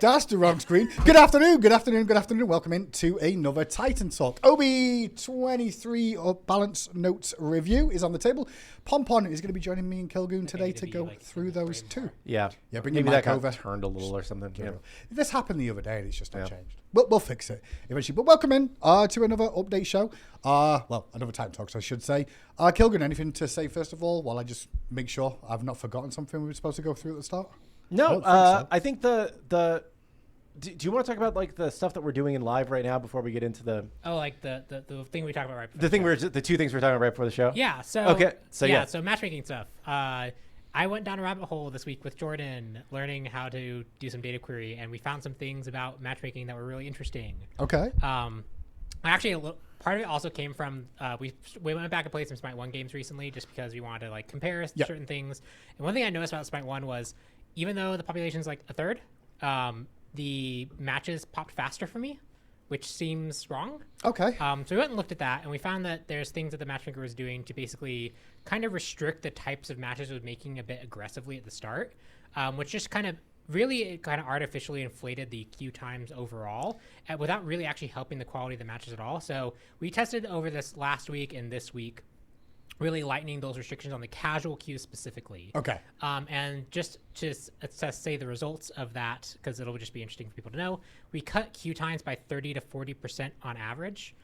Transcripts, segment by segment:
That's the wrong screen. Good afternoon, good afternoon, good afternoon. Welcome in to another Titan Talk. OB23 balance notes review is on the table. Pompon is going to be joining me and Kilgoon today to go through those two. Yeah. Yeah, bring maybe your mic that over. got turned a little or something. Yeah. This happened the other day and it's just not changed. We'll fix it eventually. But welcome in to another update show. Well, another Titan Talks, I should say. Kilgoon, anything to say first of all, while I just make sure I've not forgotten something we were supposed to go through at the start? No, I think the do you want to talk about like the stuff that we're doing in live right now before we get into the the thing we talked about right before the two things we're talking about right before the show? Yeah. So okay. So matchmaking stuff. I went down a rabbit hole this week with Jordan, learning how to do some data query, and we found some things about matchmaking that were really interesting. Okay. Actually, part of it also came from we went back and played some SMITE 1 games recently, just because we wanted to like compare certain things. And one thing I noticed about SMITE 1 was, even though the population's like a third, the matches popped faster for me, which seems wrong. Okay. So we went and looked at that, and we found that there's things that the matchmaker was doing to basically kind of restrict the types of matches it was making a bit aggressively at the start, which just kind of artificially inflated the queue times overall without really actually helping the quality of the matches at all. So we tested over this last week and this week, really lightening those restrictions on the casual queue specifically. Okay. And just to say the results of that, because it'll just be interesting for people to know, we cut queue times by 30 to 40% on average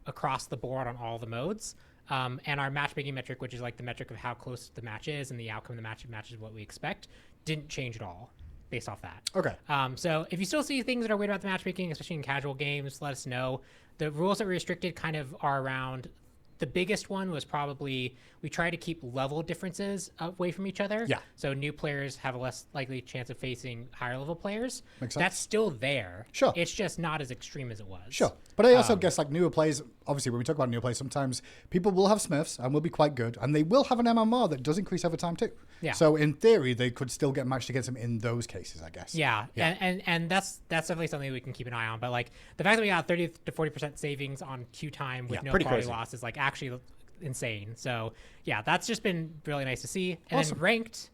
across the board on all the modes. And our matchmaking metric, which is like the metric of how close the match is and the outcome of the match matches what we expect, didn't change at all based off that. Okay. So if you still see things that are weird about the matchmaking, especially in casual games, let us know. The rules that were restricted kind of are around. The biggest one was probably we try to keep level differences away from each other. Yeah. So new players have a less likely chance of facing higher level players. Makes sense. That's still there. Sure. It's just not as extreme as it was. Sure. But I also guess like newer players, obviously when we talk about newer players, sometimes people will have Smurfs and will be quite good, and they will have an MMR that does increase over time too. Yeah. So in theory, they could still get matched against them in those cases, I guess. Yeah. And that's definitely something we can keep an eye on. But like the fact that we got 30 to 40% savings on queue time with no quality crazy loss is like actually insane. So yeah, that's just been really nice to see. And Awesome. then ranked,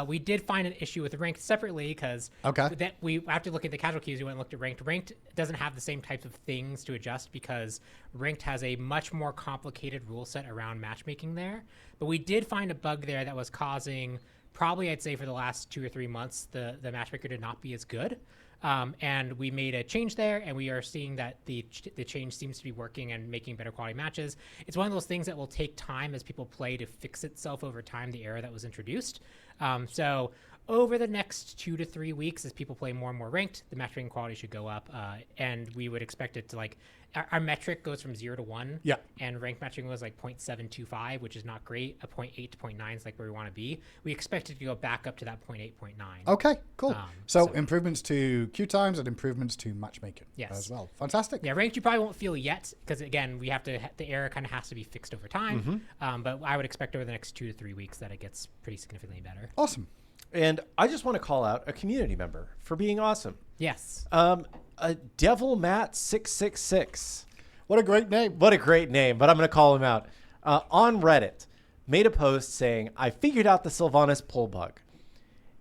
we did find an issue with ranked separately, because that we after looking at the casual queues, we went and looked at ranked. Ranked doesn't have the same types of things to adjust, because ranked has a much more complicated rule set around matchmaking there. But we did find a bug there that was causing, probably I'd say for the last 2 or 3 months, the matchmaker did not be as good. And we made a change there, and we are seeing that the change seems to be working and making better quality matches. It's one of those things that will take time as people play to fix itself over time, the error that was introduced. So over the next 2 to 3 weeks, as people play more and more ranked, the matchmaking quality should go up, and we would expect it to like our metric goes from 0 to 1. Yeah. And ranked matching was like 0.725, which is not great. A 0.8 to 0.9 is like where we want to be. We expect it to go back up to that 0.8, 0.9. Okay, cool. So improvements to queue times and improvements to matchmaking as well. Fantastic. Yeah, ranked you probably won't feel yet, because again, we have to the error kind of has to be fixed over time. But I would expect over the next 2 to 3 weeks that it gets pretty significantly better. Awesome. And I just want to call out a community member for being awesome. Yes. A Devil Matt 666. What a great name. What a great name, but I'm going to call him out. On Reddit, made a post saying, I figured out the Sylvanas pull bug.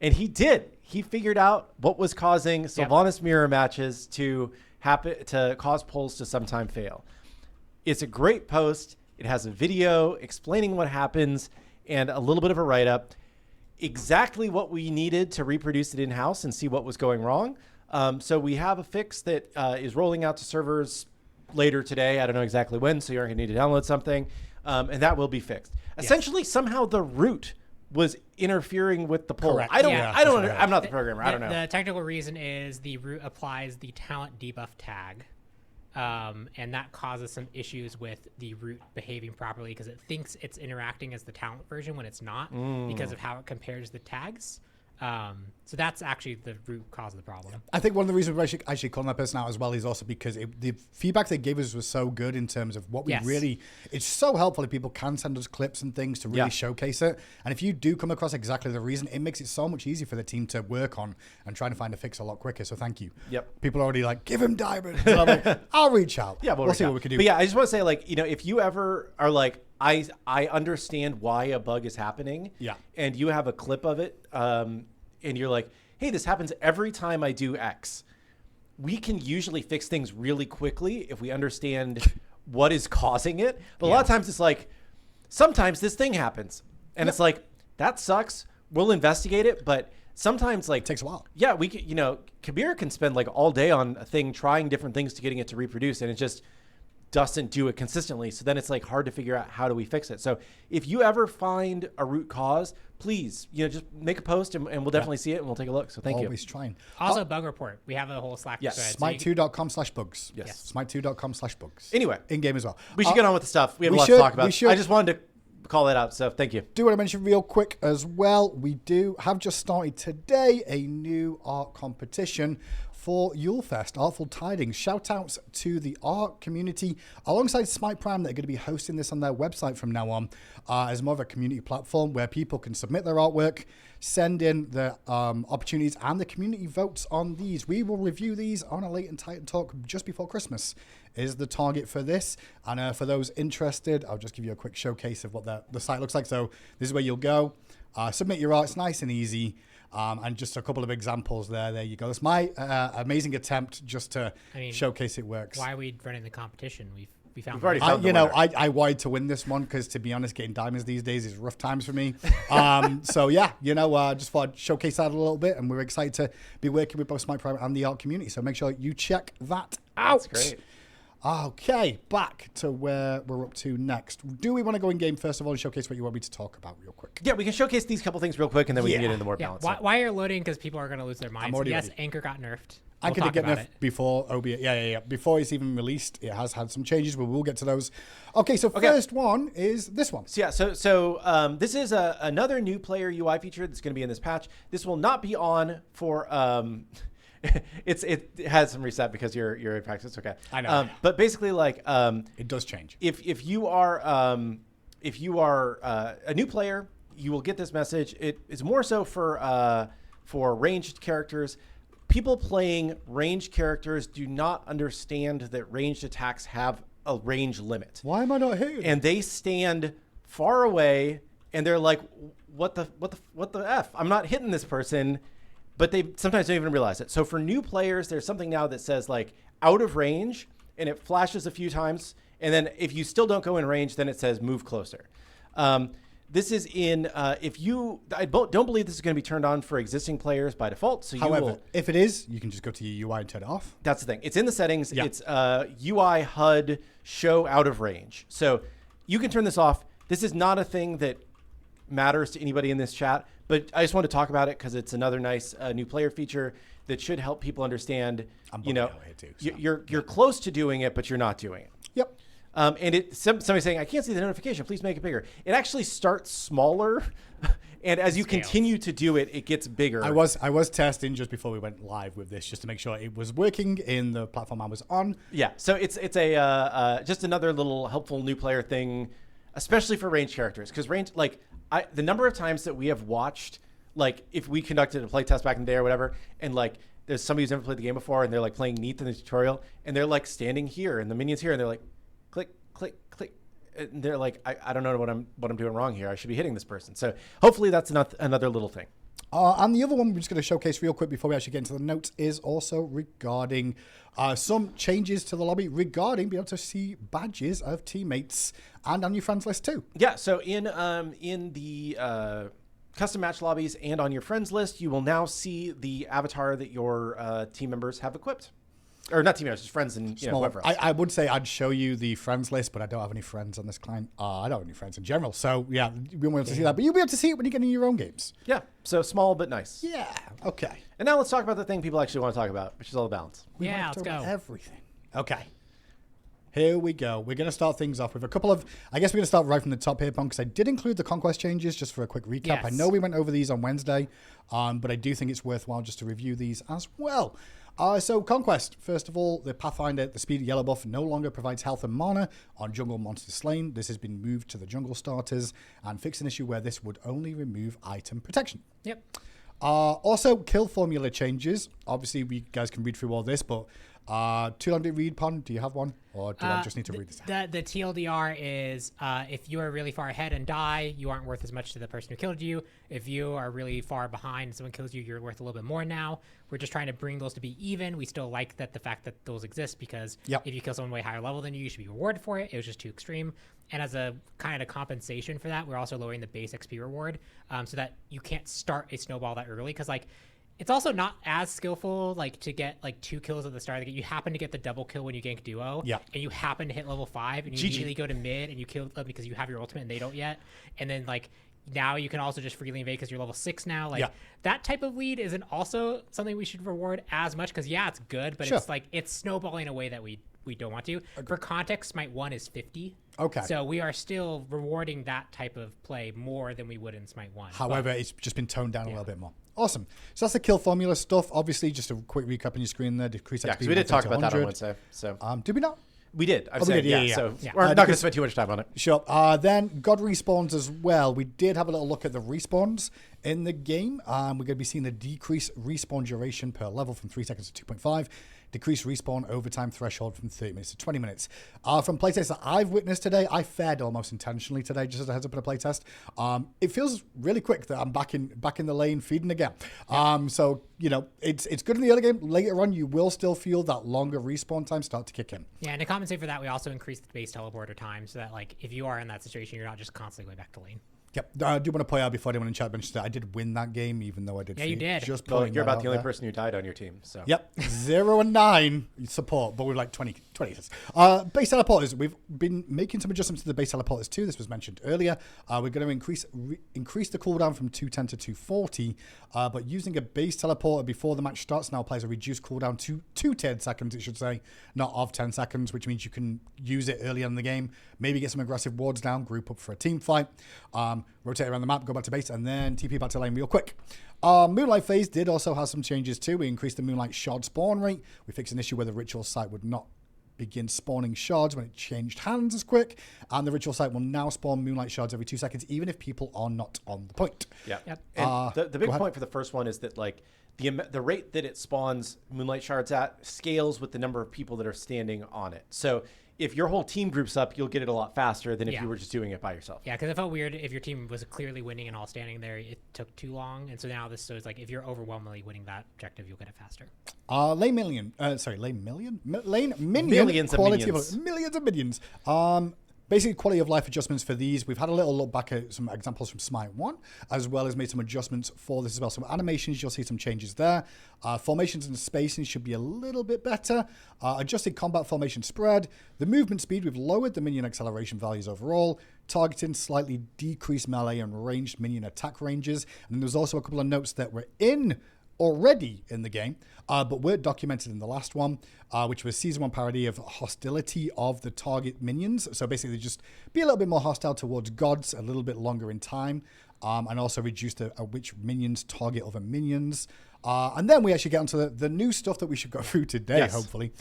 And he did. He figured out what was causing Sylvanas mirror matches to cause pulls to sometime fail. It's a great post. It has a video explaining what happens and a little bit of a write-up. Exactly what we needed to reproduce it in-house and see what was going wrong. So we have a fix that is rolling out to servers later today. I don't know exactly when, so you're going to need to download something, and that will be fixed. Essentially, somehow the root was interfering with the pull. Correct. I'm not the programmer. I don't know. The technical reason is the root applies the talent debuff tag, and that causes some issues with the root behaving properly, because it thinks it's interacting as the talent version when it's not, because of how it compares the tags. So that's actually the root cause of the problem. I think one of the reasons we're actually calling that person out as well is also because the feedback they gave us was so good in terms of what we really, it's so helpful if people can send us clips and things to really showcase it. And if you do come across exactly the reason, it makes it so much easier for the team to work on and try to find a fix a lot quicker. So thank you. Yep. People are already like, give him diamonds. So I'm like, I'll reach out. Yeah, we'll see what we can do. But yeah, I just want to say, like, you know, if you ever are like, I understand why a bug is happening. Yeah. And you have a clip of it, and you're like, hey, hey, this happens every time I do X. We can usually fix things really quickly if we understand what is causing it. But a lot of times it's like, sometimes this thing happens. And it's like, that sucks. We'll investigate it. But sometimes like... It takes a while. Yeah, we can, Kabir can spend like all day on a thing, trying different things to getting it to reproduce. And it just doesn't do it consistently. So then it's like hard to figure out how do we fix it. So if you ever find a root cause, please, just make a post and we'll definitely see it and we'll take a look. So thank you. Always trying. Also, bug report. We have a whole Slack thread. Smite2.com/bugs. Yes. Smite2.com/bugs. Anyway. In game as well. We should get on with the stuff. We have a lot to talk about. I just wanted to call that out. So thank you. Do want to mention real quick as well, we do have just started today a new art competition for Yulefest, Artful Tidings. Shout outs to the art community alongside Smite Prime that are going to be hosting this on their website from now on as more of a community platform where people can submit their artwork, send in the opportunities, and the community votes on these. We will review these on a Late and Titan Talk just before Christmas is the target for this. And for those interested, I'll just give you a quick showcase of what the site looks like. So this is where you'll go, submit your art. It's nice and easy. And just a couple of examples there. There you go. That's my amazing attempt just to showcase it works. Why are we running the competition? We found. We've already found the winner. I wanted to win this one because, to be honest, getting diamonds these days is rough times for me. So yeah, just thought I'd showcase that a little bit, and we're excited to be working with both Smite Prime and the art community. So make sure you check that out. That's great. Okay, back to where we're up to next. Do we want to go in game first of all and showcase what you want me to talk about real quick? Yeah, we can showcase these couple things real quick, and then we can get into more balance. Why you're loading? Because people are going to lose their minds. Yes, ready. Anchor got nerfed. Anchor did get nerfed before OB. Yeah. Before it's even released, it has had some changes, but we'll get to those. Okay, so first one is this one. So yeah, this is another new player UI feature that's going to be in this patch. This will not be on for... it has some reset because you're in practice. Okay, I know. But basically, like, it does change. If you are a new player, you will get this message. It is more so for ranged characters. People playing ranged characters do not understand that ranged attacks have a range limit. Why am I not hitting? And they stand far away, and they're like, "What the f? I'm not hitting this person." But they sometimes don't even realize it. So for new players, there's something now that says like out of range, and it flashes a few times. And then if you still don't go in range, then it says move closer. This is in, I don't believe this is going to be turned on for existing players by default. So however, if it is, you can just go to your UI and turn it off. That's the thing. It's in the settings. Yeah. It's UI HUD show out of range. So you can turn this off. This is not a thing that matters to anybody in this chat, but I just want to talk about it because it's another nice new player feature that should help people understand. You're close to doing it, but you're not doing it. Yep. And somebody's saying, I can't see the notification. Please make it bigger. It actually starts smaller, and as you continue to do it, it gets bigger. I was testing just before we went live with this, just to make sure it was working in the platform I was on. Yeah. So it's a just another little helpful new player thing, especially for ranged characters, because the number of times that we have watched, like if we conducted a playtest back in the day or whatever, and like there's somebody who's never played the game before and they're like playing Neath in the tutorial and they're like standing here and the minions here and they're like click, click, click. And they're like, I don't know what I'm doing wrong here. I should be hitting this person. So hopefully that's another little thing. And the other one we're just going to showcase real quick before we actually get into the notes is also regarding some changes to the lobby regarding being able to see badges of teammates and on your friends list too. Yeah, so in the custom match lobbies and on your friends list, you will now see the avatar that your team members have equipped. Or not team members, just friends and whoever else. I would say I'd show you the friends list, but I don't have any friends on this client. I don't have any friends in general. So yeah, we won't be able to see that. But you'll be able to see it when you get in your own games. Yeah, so small but nice. Yeah, okay. And now let's talk about the thing people actually want to talk about, which is all the balance. Let's go. Everything. Okay. Here we go. We're going to start things off with a couple of... I guess we're going to start right from the top here, because I did include the Conquest changes just for a quick recap. Yes. I know we went over these on Wednesday, but I do think it's worthwhile just to review these as well. So Conquest, first of all, the Pathfinder, the speed yellow buff no longer provides health and mana on jungle monsters slain. This has been moved to the jungle starters and fixed an issue where this would only remove item protection. Yep. Also, kill formula changes. Obviously, we guys can read through all this, but Too long to read, Pon? Do you have one? Or do I just need to read this out? The TLDR is if you are really far ahead and die, you aren't worth as much to the person who killed you. If you are really far behind and someone kills you, you're worth a little bit more now. We're just trying to bring those to be even. We still like the fact that those exist because if you kill someone way higher level than you should be rewarded for it. It was just too extreme. And as a kind of compensation for that, we're also lowering the base XP reward so that you can't start a snowball that early because, like, it's also not as skillful, like, to get, like, 2 kills at the start of the game. You happen to get the double kill when you gank duo, and you happen to hit level 5, and you immediately go to mid, and you kill them because you have your ultimate and they don't yet. And then, like, now you can also just freely invade because you're level 6 now. Like, that type of lead isn't also something we should reward as much because, it's good, but it's, like, it's snowballing in a way that we don't want to. For context, Smite 1 is 50. Okay. So we are still rewarding that type of play more than we would in Smite 1. However, it's just been toned down a little bit more. Awesome. So that's the kill formula stuff. Obviously, just a quick recap on your screen there. Decrease XP. Because we did talk about that on Wednesday. So. Did we not? We did. We did, yeah. So we're not going to spend too much time on it. Sure. Then God respawns as well. We did have a little look at the respawns in the game. We're going to be seeing the decreased respawn duration per level from 3 seconds to 2.5. Decreased respawn overtime threshold from 30 minutes to 20 minutes. From playtests that I've witnessed today, I fed almost intentionally today, just as a heads up in a playtest. It feels really quick that I'm back in the lane feeding again. So, you know, it's good in the early game. Later on, you will still feel that longer respawn time start to kick in. Yeah, and to compensate for that, we also increased the base teleporter time so that, like, if you are in that situation, you're not just constantly going back to lane. Yep. I do want to point out before anyone in chat mentions that I did win that game, even though I did. Yeah, you did. Just you're about the only person who died on your team. So. Yep. 0 and 9 support, but we're like 20. Base teleporters. We've been making some adjustments to the base teleporters too. This was mentioned earlier. We're going to increase the cooldown from 210 to 240, but using a base teleporter before the match starts now applies a reduced cooldown to 10 seconds, it should say, not of 10 seconds, which means you can use it early in the game, maybe get some aggressive wards down, group up for a team fight, rotate around the map, go back to base, and then TP back to lane real quick. Moonlight phase did also have some changes too. We increased the Moonlight shard spawn rate. We fixed an issue where the ritual site would not begin spawning shards when it changed hands as quick, and the ritual site will now spawn Moonlight shards every 2 seconds, even if people are not on the point. Yeah. Yep. And the big point for the first one is that, like, the rate that it spawns Moonlight shards at scales with the number of people that are standing on it. So if your whole team groups up, you'll get it a lot faster than if you were just doing it by yourself. Yeah, because it felt weird if your team was clearly winning and all standing there, it took too long. And so now so it's like if you're overwhelmingly winning that objective, you'll get it faster. Lane minion millions of minions. Basically, quality of life adjustments for these. We've had a little look back at some examples from Smite 1, as well as made some adjustments for this as well. Some animations, you'll see some changes there. Formations and spacing should be a little bit better. Adjusted combat formation spread. The movement speed, we've lowered the minion acceleration values overall. Targeting, slightly decreased melee and ranged minion attack ranges. And then there's also a couple of notes that were already in the game, but weren't documented in the last one, which was Season 1 parody of hostility of the target minions. So basically just be a little bit more hostile towards gods, a little bit longer in time, and also reduce which minions target other minions. And then we actually get onto the new stuff that we should go through today, hopefully,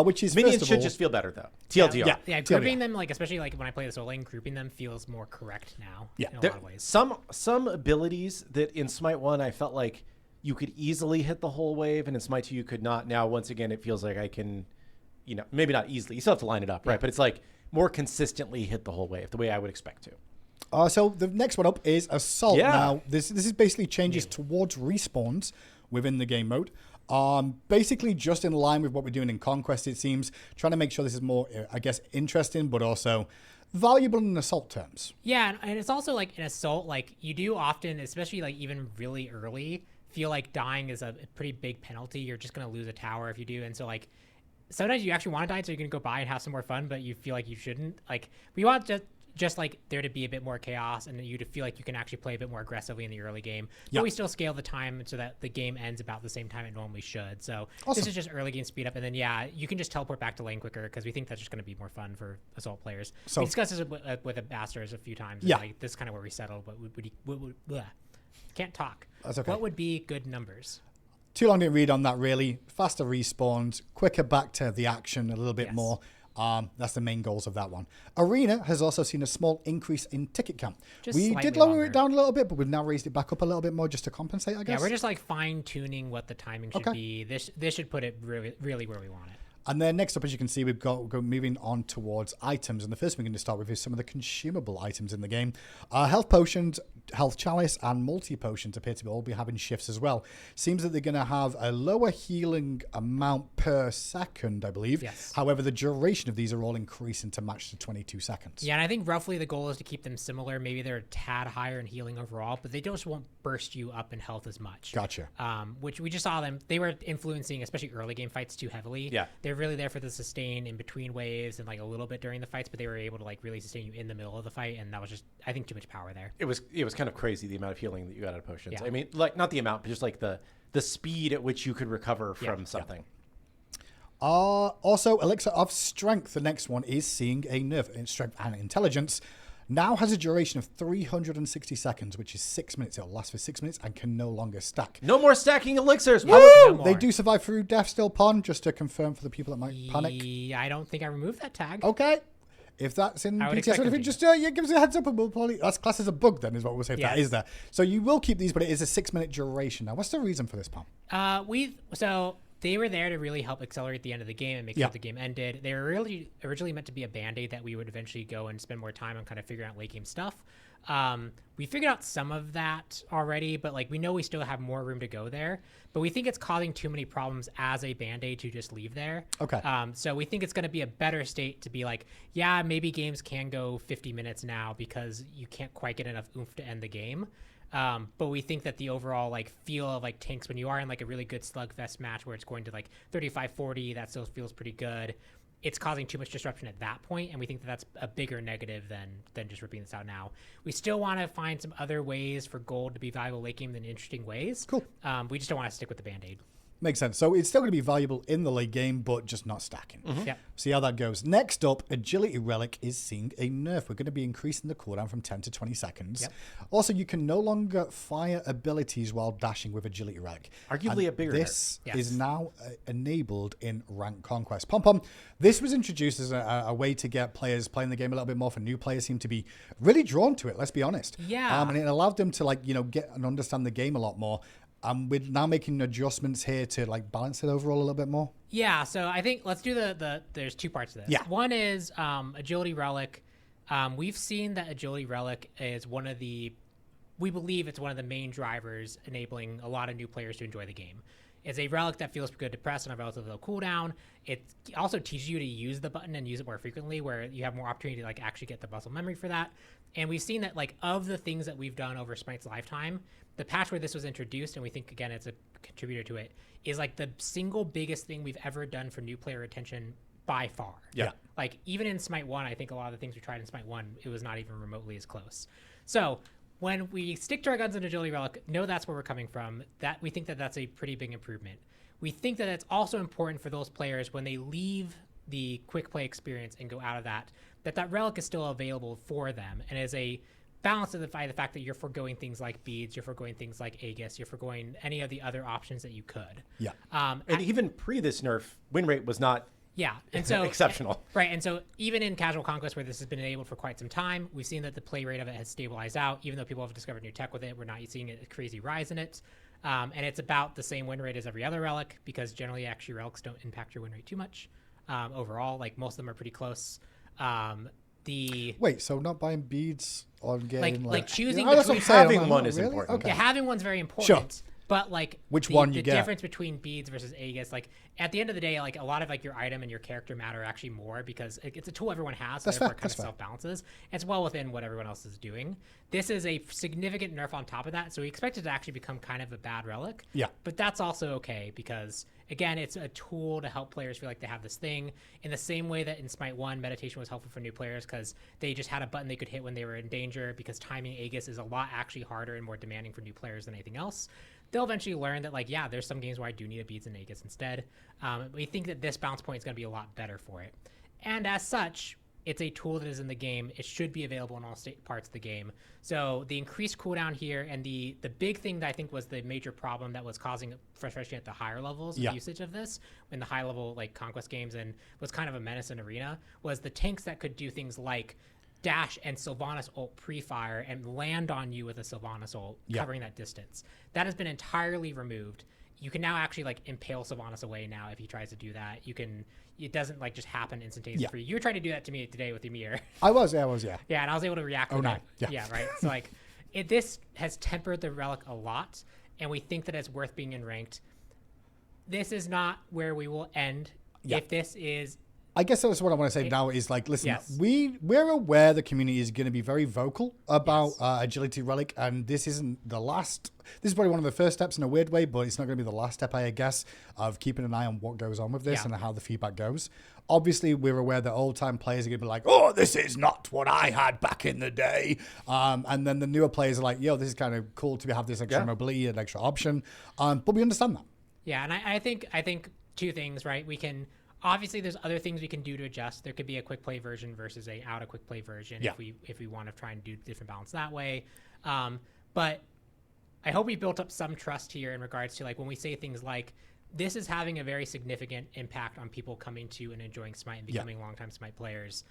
which is minions should just feel better though. TLDR. Yeah, grouping them, like, especially like when I play the solo lane, grouping them feels more correct now. Yeah, in a lot of ways. Some abilities that in Smite 1 I felt like you could easily hit the whole wave, and in Smite 2 you could not. Now, once again, it feels like I can, you know, maybe not easily. You still have to line it up, right? But it's like more consistently hit the whole wave, the way I would expect to. So the next one up is Assault. Yeah. Now, this is basically changes towards respawns within the game mode. Basically just in line with what we're doing in Conquest, it seems. Trying to make sure this is more, I guess, interesting, but also valuable in Assault terms. Yeah, and it's also like in Assault, like you do often, especially like even really early, feel like dying is a pretty big penalty. You're just going to lose a tower if you do. And so, like, sometimes you actually want to die so you can go by and have some more fun, but you feel like you shouldn't. Like, we want just like there to be a bit more chaos and you to feel like you can actually play a bit more aggressively in the early game. But we still scale the time so that the game ends about the same time it normally should. So this is just early game speed up. And then, you can just teleport back to lane quicker because we think that's just going to be more fun for Assault players. So we discussed this with Ambassadors a few times. Yeah. And, like, this is kind of where we settled. But can't talk. That's okay. What would be good numbers? Too long to read on that, really. Faster respawns, quicker back to the action a little bit more. That's the main goals of that one. Arena has also seen a small increase in ticket count. We did lower it down a little bit, but we've now raised it back up a little bit more just to compensate, I guess. Yeah, we're just like fine tuning what the timing should be. This should put it really, really where we want it. And then next up, as you can see, we've got moving on towards items. And the first thing we're going to start with is some of the consumable items in the game. Health potions, health chalice, and multi-potions appear to all be having shifts as well. Seems that they're going to have a lower healing amount per second, I believe. Yes. However, the duration of these are all increasing to match to 22 seconds. Yeah, and I think roughly the goal is to keep them similar. Maybe they're a tad higher in healing overall, but they just won't burst you up in health as much. Gotcha. Which we just saw them. They were influencing, especially early game fights, too heavily. Yeah. They're really there for the sustain in between waves and like a little bit during the fights, but they were able to like really sustain you in the middle of the fight, and that was just, I think, too much power there. It was kind of crazy the amount of healing that you got out of potions. Yeah. I mean, like not the amount, but just like the speed at which you could recover from something. Also, Elixir of Strength, the next one, is seeing a nerf in Strength and Intelligence. Now has a duration of 360 seconds, which is 6 minutes. It'll last for 6 minutes and can no longer stack. No more stacking elixirs. No They do survive through death still, Pon, just to confirm for the people that might panic. I don't think I removed that tag. Okay. If that's in PTS or anything, just give us a heads up and we'll probably... That's classed as a bug then, is what we'll say if that is there. So you will keep these, but it is a 6 minute duration. Now, what's the reason for this, Pon? So they were there to really help accelerate the end of the game and make sure the game ended. They were really originally meant to be a band-aid that we would eventually go and spend more time on kind of figuring out late game stuff. We figured out some of that already, but like we know we still have more room to go there. But we think it's causing too many problems as a band-aid to just leave there. Okay. So we think it's going to be a better state to be like, yeah, maybe games can go 50 minutes now because you can't quite get enough oomph to end the game. But we think that the overall like feel of like tanks when you are in like a really good slugfest match where it's going to like 35-40, that still feels pretty good. It's causing too much disruption at that point, and we think that that's a bigger negative than just ripping this out now. We still want to find some other ways for gold to be valuable late game in interesting ways. Cool. We just don't want to stick with the Band-Aid. Makes sense. So it's still going to be valuable in the late game, but just not stacking. Yep. See how that goes. Next up, Agility Relic is seeing a nerf. We're going to be increasing the cooldown from 10 to 20 seconds. Yep. Also, you can no longer fire abilities while dashing with Agility Relic. Arguably a bigger This nerf. is now enabled in Ranked Conquest. Pom-Pom, this was introduced as a way to get players playing the game a little bit more. For new players seem to be really drawn to it, let's be honest. Yeah. And it allowed them to get and understand the game a lot more. We're now making adjustments here to balance it overall a little bit more. Yeah, so I think let's do there's two parts to this. Yeah. One is Agility Relic. We've seen that Agility Relic is we believe it's one of the main drivers enabling a lot of new players to enjoy the game. It's a relic that feels good to press on a relatively low cooldown. It also teaches you to use the button and use it more frequently, where you have more opportunity to actually get the muscle memory for that. And we've seen that of the things that we've done over Smite's lifetime, the patch where this was introduced, and we think again it's a contributor to it, is the single biggest thing we've ever done for new player retention by far. Yeah. Even in Smite 1, I think a lot of the things we tried in Smite 1, it was not even remotely as close. So when we stick to our guns in Agility Relic, know that's where we're coming from. That we think that that's a pretty big improvement. We think that it's also important for those players when they leave the quick play experience and go out of that relic is still available for them, and as a balance of the fact that you're foregoing things like beads, you're foregoing things like Aegis, you're foregoing any of the other options that you could. Yeah. And even pre this nerf, win rate was not and so exceptional. Right, and so even in casual Conquest, where this has been enabled for quite some time, we've seen that the play rate of it has stabilized out. Even though people have discovered new tech with it, we're not seeing a crazy rise in it. And it's about the same win rate as every other relic, because generally actually relics don't impact your win rate too much overall. Most of them are pretty close. Wait, so not buying beads on getting choosing between having one is important. Okay. Yeah, having one's very important. Sure. But which one you the get? difference between beads versus Aegis, at the end of the day, a lot of your item and your character matter actually more, because it's a tool everyone has, so That's therefore fair. it kind of self-balances. It's well within what everyone else is doing. This is a significant nerf on top of that, so we expect it to actually become kind of a bad relic. Yeah. But that's also okay, because again, it's a tool to help players feel like they have this thing, in the same way that in Smite 1, meditation was helpful for new players because they just had a button they could hit when they were in danger, because timing Aegis is a lot actually harder and more demanding for new players than anything else. They'll eventually learn that there's some games where I do need a beads and Aegis instead. We think that this bounce point is going to be a lot better for it. And as such, it's a tool that is in the game. It should be available in all parts of the game. So the increased cooldown here, and the big thing that I think was the major problem that was causing frustration at the higher levels of usage of this, in the high level Conquest games, and was kind of a menace in Arena, was the tanks that could do things like dash and Sylvanas ult pre-fire and land on you with a Sylvanas ult, covering that distance. That has been entirely removed. you can now actually like impale Sylvanas away now if he tries to do that. It doesn't like just happen instantaneously for you. You were trying to do that to me today with Ymir. I was, yeah. Yeah, and I was able to react. Oh, no. Yeah, right. So like, this has tempered the relic a lot, and we think that it's worth being in ranked. This is not where we will end. If this is, I guess that's what I want to say now is like, listen, we're aware the community is going to be very vocal about agility relic, and this isn't the last. This is probably one of the first steps in a weird way, but it's not going to be the last step, I guess, of keeping an eye on what goes on with this and how the feedback goes. Obviously, we're aware that old-time players are going to be like, oh, this is not what I had back in the day. And then the newer players are like, yo, this is kind of cool to have this extra mobility and extra option. But we understand that. Yeah, and I think two things, right? We can... Obviously, there's other things we can do to adjust. There could be a quick play version versus a out of quick play version if we want to try and do different balance that way. But I hope we built up some trust here in regards to like when we say things like this is having a very significant impact on people coming to and enjoying Smite and becoming longtime Smite players.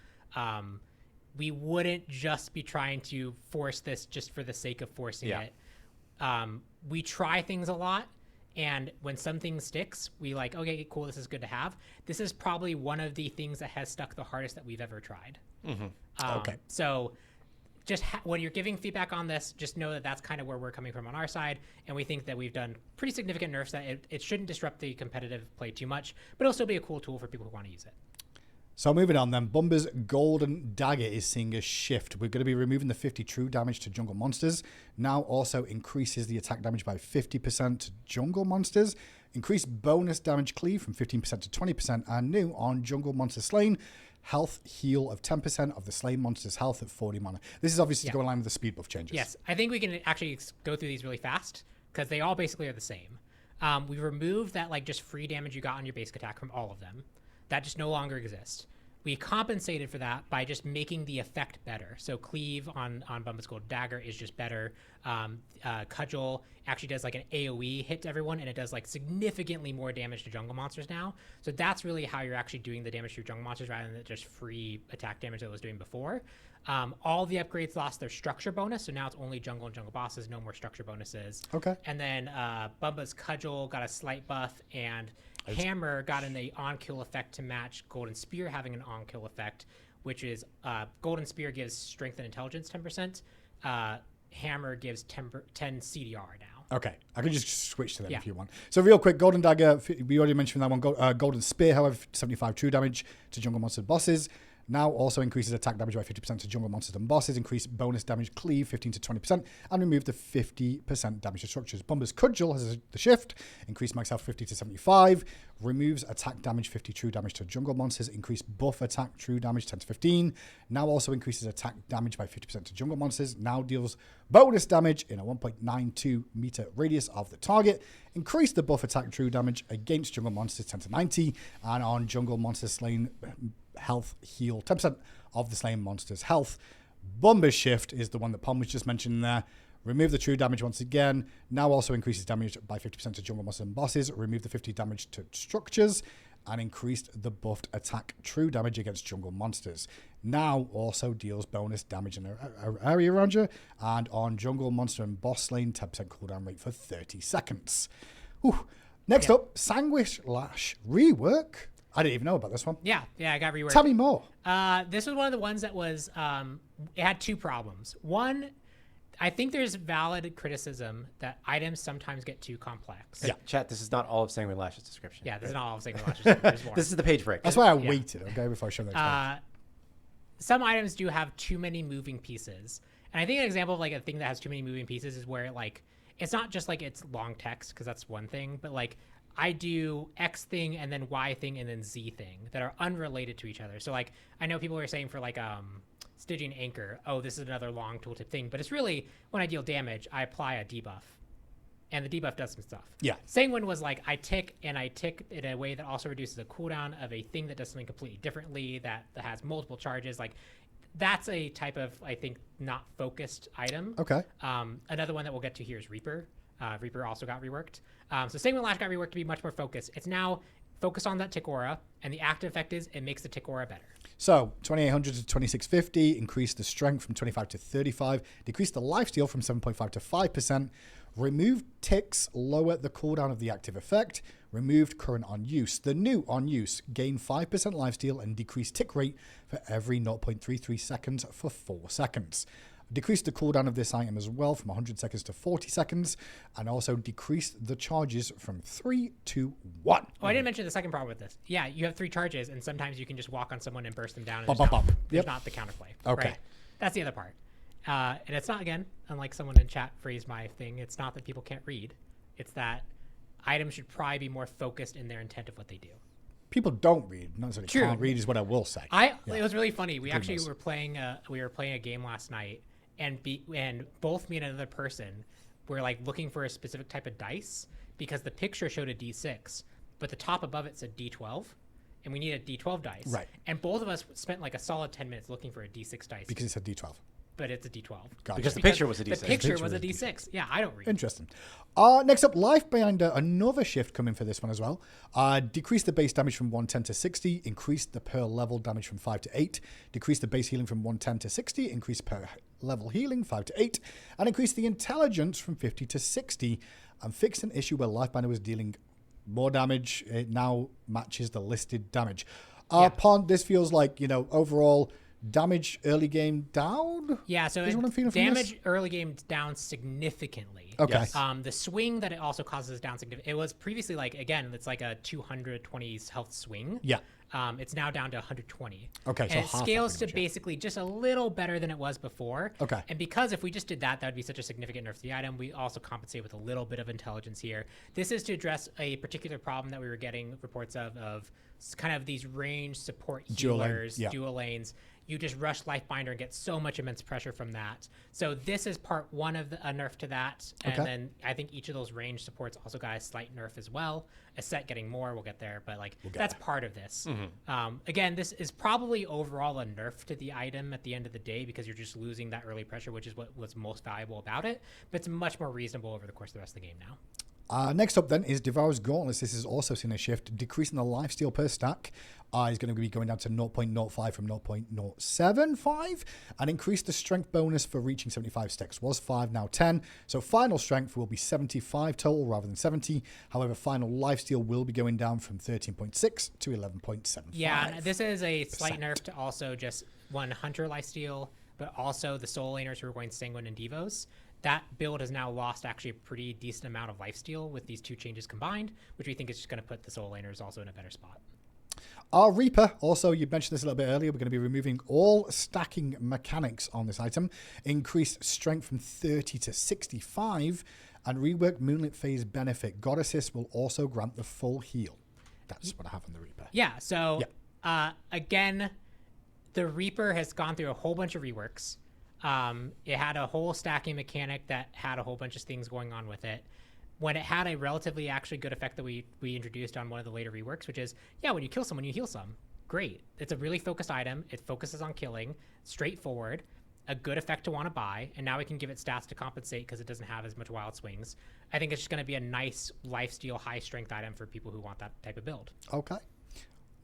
We wouldn't just be trying to force this just for the sake of forcing it. We try things a lot. And when something sticks, we like, okay, cool, this is good to have. This is probably one of the things that has stuck the hardest that we've ever tried. So just when you're giving feedback on this, just know that that's kind of where we're coming from on our side. And we think that we've done pretty significant nerfs that it shouldn't disrupt the competitive play too much, but it'll still be a cool tool for people who want to use it. So moving on then, Bumba's Golden Dagger is seeing a shift. We're going to be removing the 50 true damage to jungle monsters. Now also increases the attack damage by 50% to jungle monsters. Increased bonus damage cleave from 15% to 20%. And new on jungle monster slain, health heal of 10% of the slain monster's health at 40 mana. This is obviously to go in line with the speed buff changes. Yes, I think we can actually go through these really fast because they all basically are the same. We removed that like just free damage you got on your basic attack from all of them. That just no longer exists. We compensated for that by just making the effect better. So Cleave on Bumba's Golden Dagger is just better. Cudgel actually does like an AoE hit to everyone, and it does like significantly more damage to jungle monsters now. So that's really how you're actually doing the damage to your jungle monsters rather than just free attack damage that it was doing before. All the upgrades lost their structure bonus, so now it's only jungle and jungle bosses, no more structure bonuses. Okay. And then Bumba's Cudgel got a slight buff, and Hammer got an on-kill effect to match Golden Spear having an on-kill effect, which is Golden Spear gives strength and intelligence 10%. Hammer gives 10 CDR now. Okay, I can just switch to them if you want. So real quick, Golden Dagger, we already mentioned that one. Golden Spear, however, 75 true damage to jungle monster bosses. Now also increases attack damage by 50% to jungle monsters and bosses, increase bonus damage cleave 15 to 20%, and remove the 50% damage to structures. Bumba's Cudgel has the shift, increase max health 50 to 75, removes attack damage 50 true damage to jungle monsters, increase buff attack true damage 10 to 15, now also increases attack damage by 50% to jungle monsters, now deals bonus damage in a 1.92 meter radius of the target, increase the buff attack true damage against jungle monsters 10 to 90, and on jungle monsters slain, health heal 10% of the slain monster's health. Bumba's shift is the one that Pom was just mentioning there. Remove the true damage once again. Now also increases damage by 50% to jungle monsters and bosses. Remove the 50 damage to structures and increased the buffed attack true damage against jungle monsters. Now also deals bonus damage in an area around you, and on jungle monster and boss slain 10% cooldown rate for 30 seconds. Whew. Next up, Sanguish Lash rework. I didn't even know about this one. Yeah, I got reworked. Tell me more. This was one of the ones that was, it had two problems. One, I think there's valid criticism that items sometimes get too complex. Yeah, chat, this is not all of Sanguine Lash's description. Yeah, this is not all of Sanguine Lash's description. This is the page break. That's why I waited, okay, before I show that. Some items do have too many moving pieces. And I think an example of like a thing that has too many moving pieces is where like, it's not just like it's long text, because that's one thing, but like, I do X thing and then Y thing and then Z thing that are unrelated to each other. So like, I know people are saying for like stitching anchor, oh, this is another long tooltip thing, but it's really when I deal damage, I apply a debuff and the debuff does some stuff. Yeah. Same one was like, I tick in a way that also reduces the cooldown of a thing that does something completely differently that has multiple charges. Like that's a type of, I think, not focused item. Okay. Another one that we'll get to here is Reaper. Reaper also got reworked. So Sanguine Lash got reworked to be much more focused. It's now focused on that tick aura, and the active effect is it makes the tick aura better. So 2800 to 2650, increase the strength from 25 to 35, decrease the lifesteal from 7.5 to 5%, Removed ticks lower the cooldown of the active effect. Removed current on use. The new on use gain 5% lifesteal and decrease tick rate for every 0.33 seconds for 4 seconds. Decrease the cooldown of this item as well from 100 seconds to 40 seconds, and also decrease the charges from 3 to 1. Oh, I didn't mention the second problem with this. Yeah, you have 3 charges, and sometimes you can just walk on someone and burst them down. And there's not the counterplay. Okay. Right? That's the other part. And it's not, again, unlike someone in chat phrased my thing, it's not that people can't read. It's that items should probably be more focused in their intent of what they do. People don't read. Not necessarily can't read is what I will say. It was really funny. We actually were playing a game last night, and both me and another person were like looking for a specific type of dice because the picture showed a D6, but the top above it said D12, and we needed a D12 dice. Right. And both of us spent like a solid 10 minutes looking for a D6 dice. Because it said D12. But it's a D12. Gotcha. Because the picture was a D6. The picture was a D6. Yeah, I don't read. Interesting. Next up, Lifebinder, another shift coming for this one as well. Decrease the base damage from 110 to 60, increase the per level damage from 5 to 8, decrease the base healing from 110 to 60, increase per level healing 5 to 8, and increase the intelligence from 50 to 60, and fix an issue where Lifebinder was dealing more damage. It now matches the listed damage. Pond, this feels like, overall damage early game down. Yeah, so damage early game down significantly. Okay. Yes. The swing that it also causes down significantly. It was previously it's like a 220 health swing. Yeah. It's now down to 120. Okay, and it scales to basically just a little better than it was before. Okay. And because if we just did that, that would be such a significant nerf to the item. We also compensate with a little bit of intelligence here. This is to address a particular problem that we were getting reports of kind of these range support healers, dual lanes. You just rush Lifebinder and get so much immense pressure from that. So this is part one of a nerf to that. And then I think each of those range supports also got a slight nerf as well. A set getting more, we'll get there. But that's part of this. Mm-hmm. Again, this is probably overall a nerf to the item at the end of the day because you're just losing that early pressure, which is what was most valuable about it. But it's much more reasonable over the course of the rest of the game now. Next up then is Devour's Gauntlets. This is also seen a shift, decreasing the lifesteal per stack. Is going to be going down to 0.05 from 0.075, and increase the strength bonus for reaching 75 stacks. Was 5, now 10. So final strength will be 75 total rather than 70. However, final lifesteal will be going down from 13.6 to 11.75. Yeah, this is a slight nerf to also just one Hunter lifesteal, but also the Soul Laners who are going Sanguine and Devos. That build has now lost actually a pretty decent amount of lifesteal with these two changes combined, which we think is just going to put the Soul Laners also in a better spot. Our Reaper, also, you mentioned this a little bit earlier, we're going to be removing all stacking mechanics on this item, increase strength from 30 to 65, and rework Moonlit Phase benefit. God Assist will also grant the full heal. That's what I have on the Reaper. Yeah, so again, the Reaper has gone through a whole bunch of reworks. It had a whole stacking mechanic that had a whole bunch of things going on with it. When it had a relatively actually good effect that we introduced on one of the later reworks, which is, when you kill someone, you heal some. Great. It's a really focused item. It focuses on killing, straightforward, a good effect to want to buy, and now we can give it stats to compensate because it doesn't have as much wild swings. I think it's just going to be a nice lifesteal, high-strength item for people who want that type of build. Okay.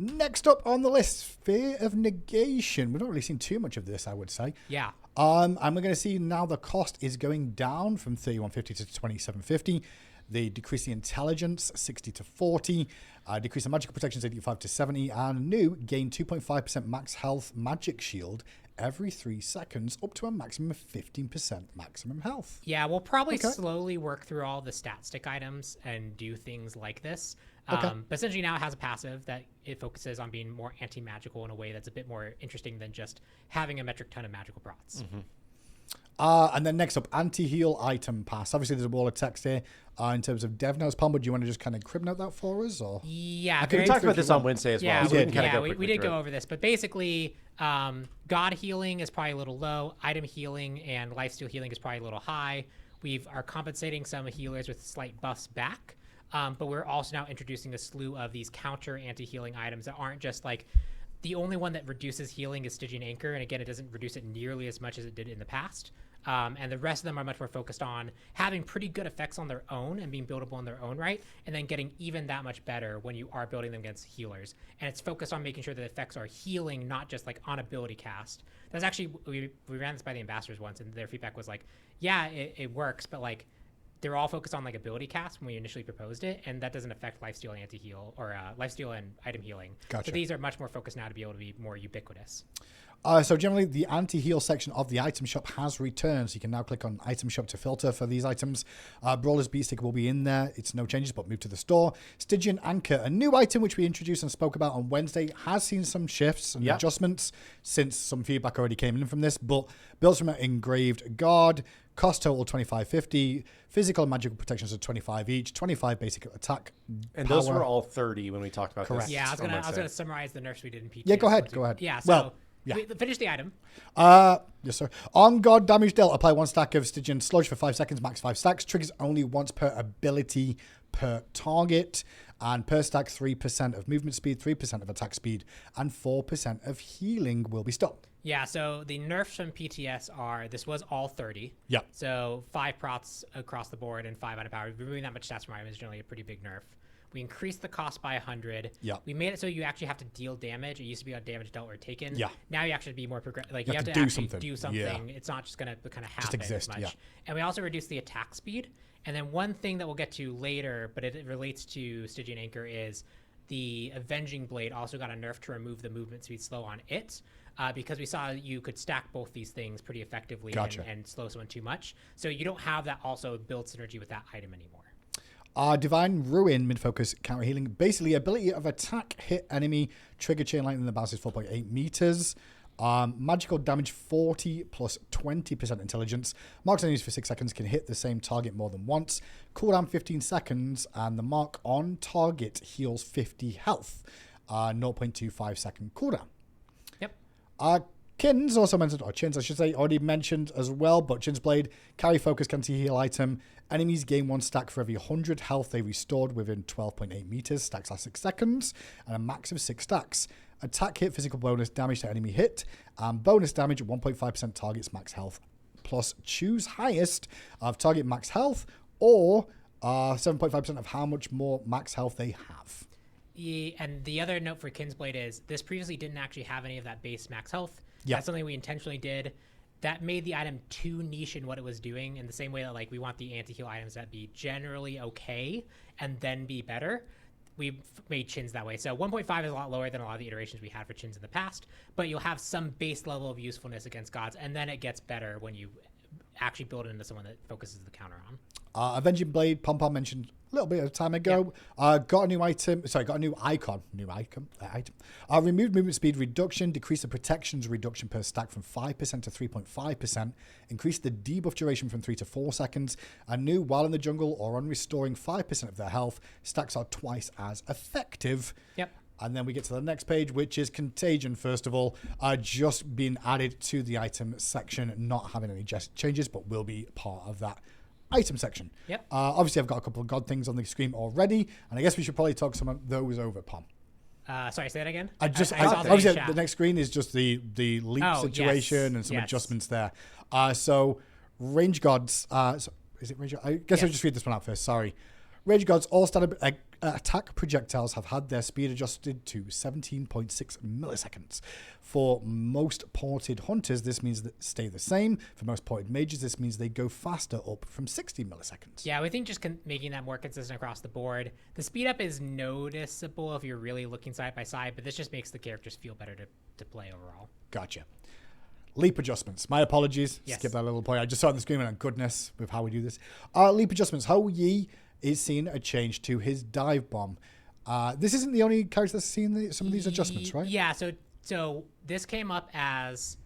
Next up on the list, Fear of Negation. We've not really seen too much of this, I would say. Yeah. And we're going to see now the cost is going down from 3150 to 2750. They decrease the intelligence 60 to 40, decrease the magical protection 85 to 70, and new gain 2.5% max health magic shield every 3 seconds up to a maximum of 15% maximum health. Yeah, we'll probably slowly work through all the stat stick items and do things like this. But essentially now it has a passive that it focuses on being more anti-magical in a way that's a bit more interesting than just having a metric ton of magical prots. Mm-hmm. And then next up, anti-heal item pass. Obviously, there's a wall of text here in terms of dev notes. Palmer, do you want to just kind of crib note that for us? Or? Yeah. We talked about this on Wednesday as well. We did go over this. But basically, God healing is probably a little low. Item healing and lifesteal healing is probably a little high. We are compensating some healers with slight buffs back. But we're also now introducing a slew of these counter anti-healing items that aren't just like... The only one that reduces healing is Stygian Anchor. And again, it doesn't reduce it nearly as much as it did in the past. And the rest of them are much more focused on having pretty good effects on their own and being buildable in their own right, and then getting even that much better when you are building them against healers. And it's focused on making sure that effects are healing, not just like on ability cast. That's actually, we ran this by the ambassadors once, and their feedback was like, yeah, it works, but like they're all focused on like ability cast when we initially proposed it, and that doesn't affect lifesteal, anti-heal, or lifesteal and item healing. Gotcha. So these are much more focused now to be able to be more ubiquitous. So generally, the anti-heal section of the item shop has returned. So you can now click on item shop to filter for these items. Brawler's Beat Stick will be in there. It's no changes, but move to the store. Stygian Anchor, a new item which we introduced and spoke about on Wednesday, has seen some shifts and adjustments since some feedback already came in from this, but builds from an engraved guard. Cost total 25.50. Physical and magical protections are 25 each. 25 basic attack. And those were all 30 when we talked about this. Yeah, I was gonna summarize the nerfs we did in PT. Yeah, go ahead. Yeah. So finish the item. Yes, sir. On guard damage dealt, apply 1 stack of Stygian Sludge for 5 seconds, max 5 stacks. Triggers only once per ability per target. And per stack, 3% of movement speed, 3% of attack speed, and 4% of healing will be stopped. Yeah, so the nerfs from PTS are, this was all 30. Yeah. So 5 prots across the board and 5 unpowered. Removing that much stats from item is generally a pretty big nerf. We increased the cost by 100. Yeah. We made it so you actually have to deal damage. It used to be on damage dealt or taken. Yeah. Now you actually be more progressive. Like you have to do actually something. do something. Yeah. It's not just going to kind of happen just exist, as much. Yeah. And we also reduced the attack speed. And then one thing that we'll get to later, but it relates to Stygian Anchor, is the Avenging Blade also got a nerf to remove the movement speed slow on it. Because we saw you could stack both these things pretty effectively and slow someone too much. So you don't have that also build synergy with that item anymore. Divine Ruin, mid-focus, counter healing. Basically, ability of attack, hit enemy, trigger chain lightning, the bounce is 4.8 meters. Magical damage 40 plus 20% intelligence. Marks enemies for 6 seconds, can hit the same target more than once. Cooldown 15 seconds, and the mark on target heals 50 health. 0.25 second cooldown. Yep. Kins also mentioned, or Chins I should say, already mentioned as well, but Chin's Blade, carry focus, anti-heal item. Enemies gain 1 stack for every 100 health they restored within 12.8 meters. Stacks last 6 seconds, and a max of 6 stacks. Attack hit, physical bonus, damage to enemy hit, and bonus damage, 1.5% target's max health. Plus choose highest of target max health, or 7.5% of how much more max health they have. Yeah, and the other note for Kinsblade is this previously didn't actually have any of that base max health. Yeah. That's something we intentionally did. That made the item too niche in what it was doing, in the same way that like we want the anti-heal items that be generally okay and then be better. We made Chins that way. So 1.5 is a lot lower than a lot of the iterations we had for Chins in the past, but you'll have some base level of usefulness against gods, and then it gets better when you actually build it into someone that focuses the counter on. Avenging Blade, Pom mentioned a little bit of time ago. Got a new item. Sorry, got a new icon. Item. Removed movement speed reduction. Decrease the protections reduction per stack from 5% to 3.5%. Increase the debuff duration from 3 to 4 seconds. A new while in the jungle or on restoring 5% of their health. Stacks are twice as effective. Yep. And then we get to the next page, which is Contagion, first of all. Just been added to the item section, not having any changes, but will be part of that item section. Yep. Obviously, I've got a couple of god things on the screen already, and I guess we should probably talk some of those over, Pom. Sorry, say that again? Obviously, the next screen is just the leap situation and some adjustments there. So, Range Gods, is it Range? I guess I'll just read this one out first, sorry. Range Gods, all standard attack projectiles have had their speed adjusted to 17.6 milliseconds. For most ported hunters, this means that stay the same. For most ported mages, this means they go faster, up from 60 milliseconds. Yeah, we think just making that more consistent across the board. The speed up is noticeable if you're really looking side by side, but this just makes the characters feel better to play overall. Gotcha. Leap adjustments. My apologies. Yes. Skip that little point. I just saw it on the screen and goodness with how we do this. Leap adjustments. Hou Yi is seeing a change to his dive bomb. This isn't the only character that's seen some of these adjustments, right? Yeah, so this came up as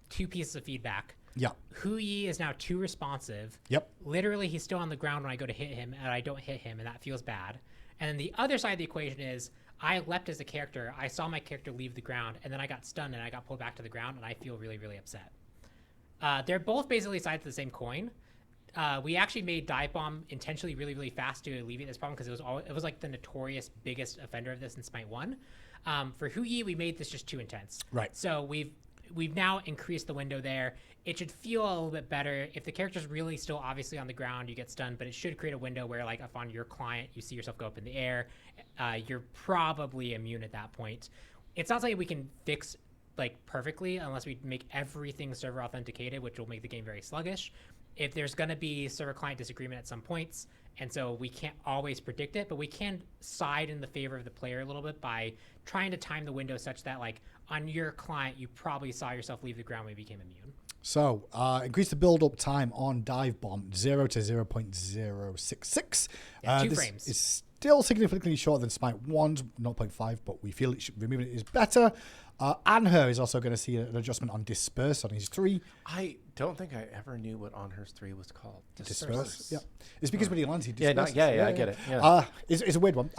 2 pieces of feedback. Yeah. Hou Yi is now too responsive. Yep. Literally, he's still on the ground when I go to hit him, and I don't hit him, and that feels bad. And then the other side of the equation is I leapt as a character. I saw my character leave the ground, and then I got stunned, and I got pulled back to the ground, and I feel really, really upset. They're both basically sides of the same coin. We actually made Dive Bomb intentionally really, really fast to alleviate this problem because it was like the notorious biggest offender of this in Smite 1. For Hou Yi, we made this just too intense. Right. So we've now increased the window there. It should feel a little bit better. If the character's really still obviously on the ground, you get stunned, but it should create a window where, like, if on your client you see yourself go up in the air, you're probably immune at that point. It's not something we can fix like perfectly unless we make everything server authenticated, which will make the game very sluggish. If there's going to be server client disagreement at some points, and so we can't always predict it, but we can side in the favor of the player a little bit by trying to time the window such that, like, on your client, you probably saw yourself leave the ground when you became immune. So, increase the build-up time on Dive Bomb 0 to 0.066. Yeah, 2 this frames. is still significantly shorter than SMITE 1's 0.5, but we feel removing it is better. Anher is also going to see an adjustment on Disperse on his 3. I don't think I ever knew what on hers 3 was called. Disperse. Yeah. It's because when he lands, he Yeah, disperses. I get it. Yeah. It's a weird one.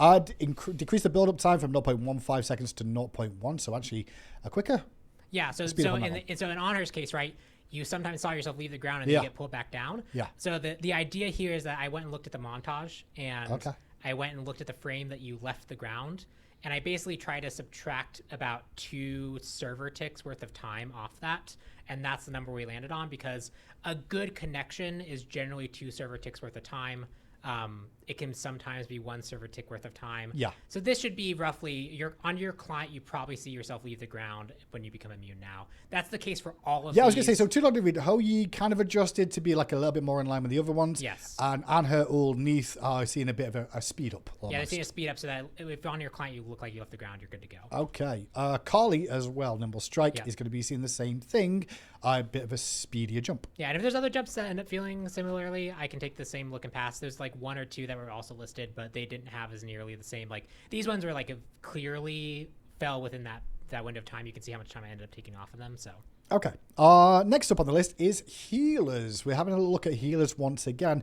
Decrease the build-up time from 0.15 seconds to 0.1, so actually a quicker. Yeah, so in Honor's case, right, you sometimes saw yourself leave the ground and then you get pulled back down. Yeah. So the idea here is that I went and looked at the montage, and I went and looked at the frame that you left the ground, and I basically tried to subtract about 2 server ticks worth of time off that, and that's the number we landed on, because a good connection is generally 2 server ticks worth of time. It can sometimes be 1 server tick worth of time. Yeah. So this should be roughly, on your client, you probably see yourself leave the ground when you become immune now. That's the case for all of these. Yeah, I was going to say, so Too Long to Read, Hoyi kind of adjusted to be like a little bit more in line with the other ones. Yes. And Anher Neath are seeing a bit of a speed up. Almost. Yeah, they're seeing a speed up so that if on your client you look like you left the ground, you're good to go. Okay. Carly as well, Nimble Strike, is going to be seeing the same thing, a bit of a speedier jump. Yeah, and if there's other jumps that end up feeling similarly, I can take the same look and pass. There's like 1 or 2 that were also listed, but they didn't have as nearly the same. Like these ones were like clearly fell within that window of time. You can see how much time I ended up taking off of them. So okay. Next up on the list is healers. We're having a look at healers once again.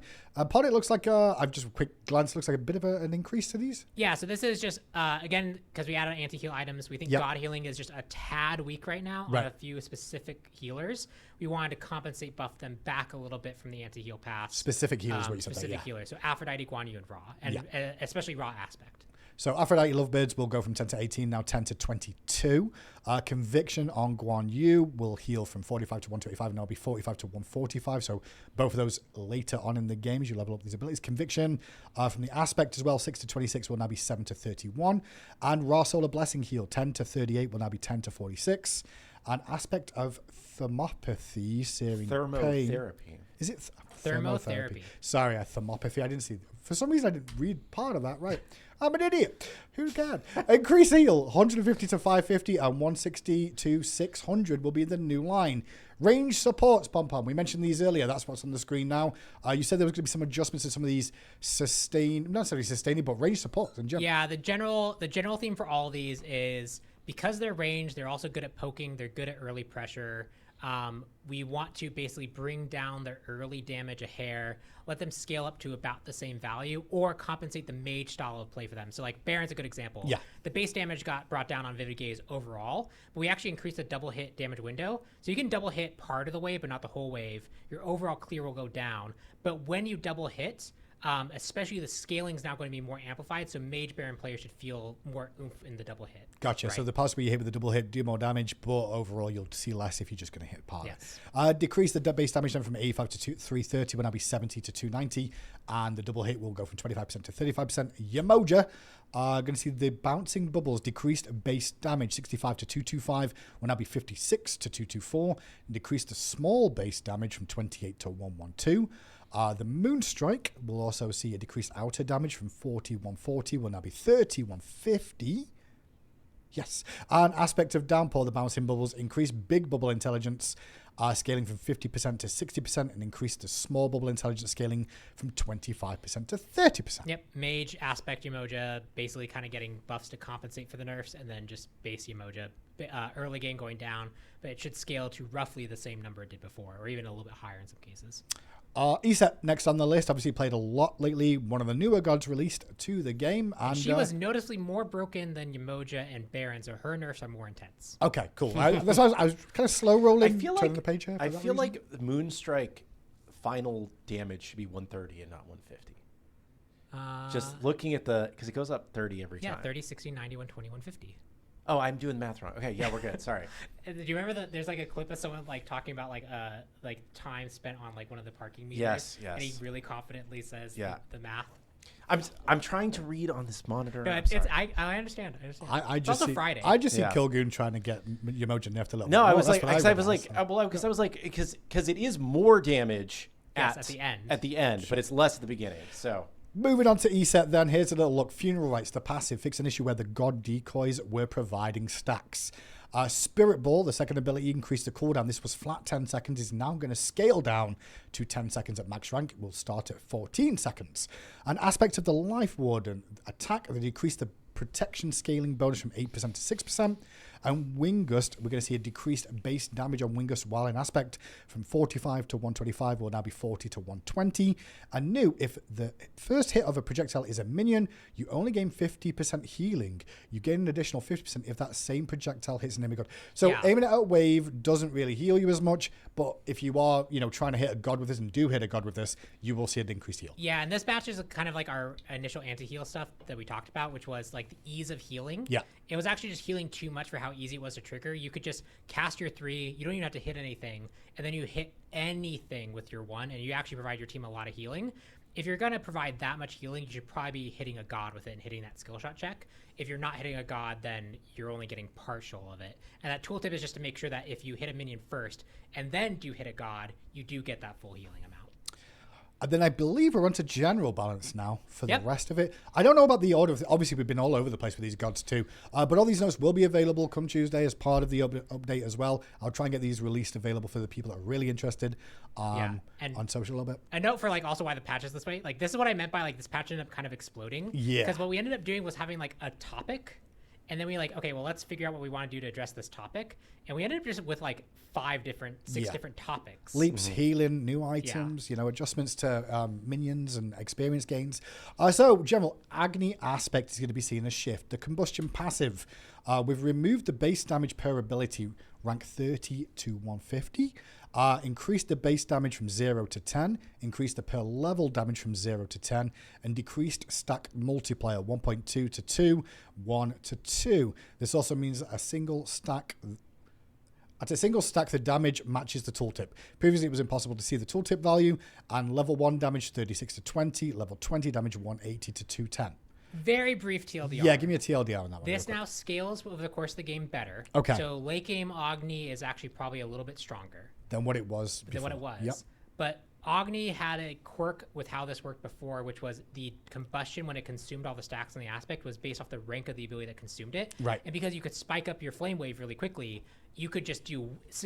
Pod, it looks like I've just a quick glance. Looks like a bit of an increase to these. Yeah. So this is just again because we added anti-heal items. We think God healing is just a tad weak right now on a few specific healers. We wanted to compensate, buff them back a little bit from the anti-heal pass. Specific healers, what you said. Specific healers. So Aphrodite, Guan Yu, and Ra, and especially Ra aspect. So Aphrodite Lovebirds will go from 10 to 18, now 10 to 22. Conviction on Guan Yu will heal from 45 to 125, and now be 45 to 145. So both of those later on in the game as you level up these abilities. Conviction from the aspect as well, 6 to 26 will now be 7 to 31. And Ra Solar Blessing heal, 10 to 38 will now be 10 to 46. An aspect of thermopathy, searing Thermotherapy. pain. Is it Thermotherapy? Sorry, thermopathy. I didn't see. For some reason, I didn't read part of that right. I'm an idiot. Who can? Increase heal, 150 to 550 and 160 to 600 will be the new line. Range supports, Pom-Pom. We mentioned these earlier. That's what's on the screen now. You said there was going to be some adjustments to some of these not necessarily sustaining, but range supports in general. Yeah, the general theme for all of these is because they're ranged, they're also good at poking. They're good at early pressure. We want to basically bring down their early damage a hair, let them scale up to about the same value, or compensate the mage style of play for them. So like Baron's a good example. Yeah. The base damage got brought down on Vivid Gaze overall, but we actually increased the double hit damage window. So you can double hit part of the wave, but not the whole wave. Your overall clear will go down. But when you double hit, especially the scaling is now going to be more amplified, so Mage Baron players should feel more oomph in the double hit. Gotcha. Right. So the parts where you hit with the double hit do more damage, but overall you'll see less if you're just going to hit part. Yes. Decrease the base damage then from 85 to 330 will now be 70 to 290, and the double hit will go from 25% to 35%. Yamoja going to see the bouncing bubbles decreased base damage 65 to 225 will now be 56 to 224, and decrease the small base damage from 28 to 112. The Moonstrike will also see a decreased outer damage from 4140 will now be 3150. Yes. An aspect of Downpour, the bouncing bubbles, increase big bubble intelligence, scaling from 50% to 60%, and increase the small bubble intelligence scaling from 25% to 30%. Yep. Mage, aspect, Umoja, basically kind of getting buffs to compensate for the nerfs, and then just base Umoja. Early game going down, but it should scale to roughly the same number it did before, or even a little bit higher in some cases. Iset next on the list, obviously played a lot lately. One of the newer gods released to the game. And she was noticeably more broken than Yamoja and Baron, so her nerfs are more intense. Okay, cool. I was kind of slow rolling. I feel like the page here. I feel like Moonstrike final damage should be 130 and not 150. Just looking at because it goes up 30 every time. Yeah, 30, 60, 90, 120, 150. Oh, I'm doing the math wrong. Okay, yeah, we're good. Sorry. Do you remember that there's like a clip of someone like talking about like time spent on like one of the parking meters? Yes. And he really confidently says the math. I'm trying to read on this monitor. No, I understand. I It's just also see Friday. I just see Kilgoon trying to get Yamoja nerfed a little. No, bit. I was like, because it is more damage at the end. At the end, but it's less at the beginning. So. Moving on to ESET then, here's a little look. Funeral Rites, the passive, fix an issue where the god decoys were providing stacks. Spirit Ball, the second ability, increased the cooldown. This was flat 10 seconds, is now going to scale down to 10 seconds at max rank. It will start at 14 seconds. An aspect of the Life Warden attack that decreased the protection scaling bonus from 8% to 6%. And Wing Gust, we're going to see a decreased base damage on Wing Gust while in aspect from 45 to 125 will now be 40 to 120. And new, if the first hit of a projectile is a minion, you only gain 50% healing. You gain an additional 50% if that same projectile hits an enemy god. So aiming at a wave doesn't really heal you as much, but if you are, trying to hit a god with this and do hit a god with this, you will see an increased heal. Yeah, and this batch is kind of like our initial anti-heal stuff that we talked about, which was like the ease of healing. Yeah. It was actually just healing too much for how easy it was to trigger. You could just cast your 3, you don't even have to hit anything, and then you hit anything with your 1, and you actually provide your team a lot of healing. If you're going to provide that much healing, you should probably be hitting a god with it and hitting that skill shot check. If you're not hitting a god, then you're only getting partial of it. And that tooltip is just to make sure that if you hit a minion first and then do hit a god, you do get that full healing amount. And then I believe we're onto general balance now for the rest of it. I don't know about the order. Obviously, we've been all over the place with these gods too. But all these notes will be available come Tuesday as part of the update as well. I'll try and get these released available for the people that are really interested on social a little bit. A note for also why the patch is this way. This is what I meant by this patch ended up kind of exploding. Yeah. Because what we ended up doing was having a topic. And then we okay, well, let's figure out what we want to do to address this topic. And we ended up just with 6 different topics. Leaps, healing, new items, adjustments to minions and experience gains. So general Agni aspect is going to be seen as shift. The combustion passive, we've removed the base damage per ability rank 30 to 150. Increased the base damage from 0 to 10, increased the per level damage from 0 to 10, and decreased stack multiplier 1.2 to 2, 1 to 2. This also means at a single stack, the damage matches the tooltip. Previously, it was impossible to see the tooltip value, and level 1 damage 36 to 20, level 20 damage 180 to 210. Very brief TLDR. Yeah, give me a TLDR on that one. This now scales over the course of the game better. Okay. So late game Agni is actually probably a little bit stronger than what it was before. Yep. But Agni had a quirk with how this worked before, which was the combustion when it consumed all the stacks on the aspect was based off the rank of the ability that consumed it. Right. And because you could spike up your flame wave really quickly, you could do it's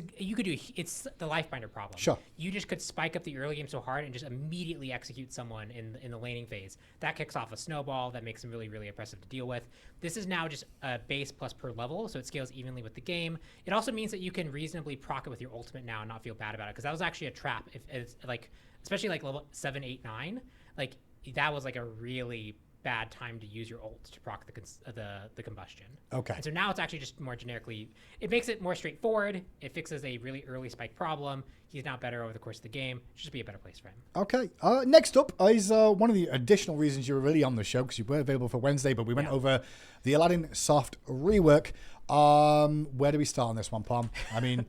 the Lifebinder problem. Sure. You just could spike up the early game so hard and just immediately execute someone in the laning phase. That kicks off a snowball that makes them really, really oppressive to deal with. This is now just a base plus per level, so it scales evenly with the game. It also means that you can reasonably proc it with your ultimate now and not feel bad about it, because that was actually a trap. If it's especially level 7, 8, 9, that was a really bad time to use your ult to proc the combustion. Okay. And so now it's actually just more generically, it makes it more straightforward. It fixes a really early spike problem. He's now better over the course of the game. It should just be a better place for him. Okay. Next up is one of the additional reasons you were really on the show, because you weren't available for Wednesday, but we went over the Aladdin soft rework. Where do we start on this one, Palm? I mean,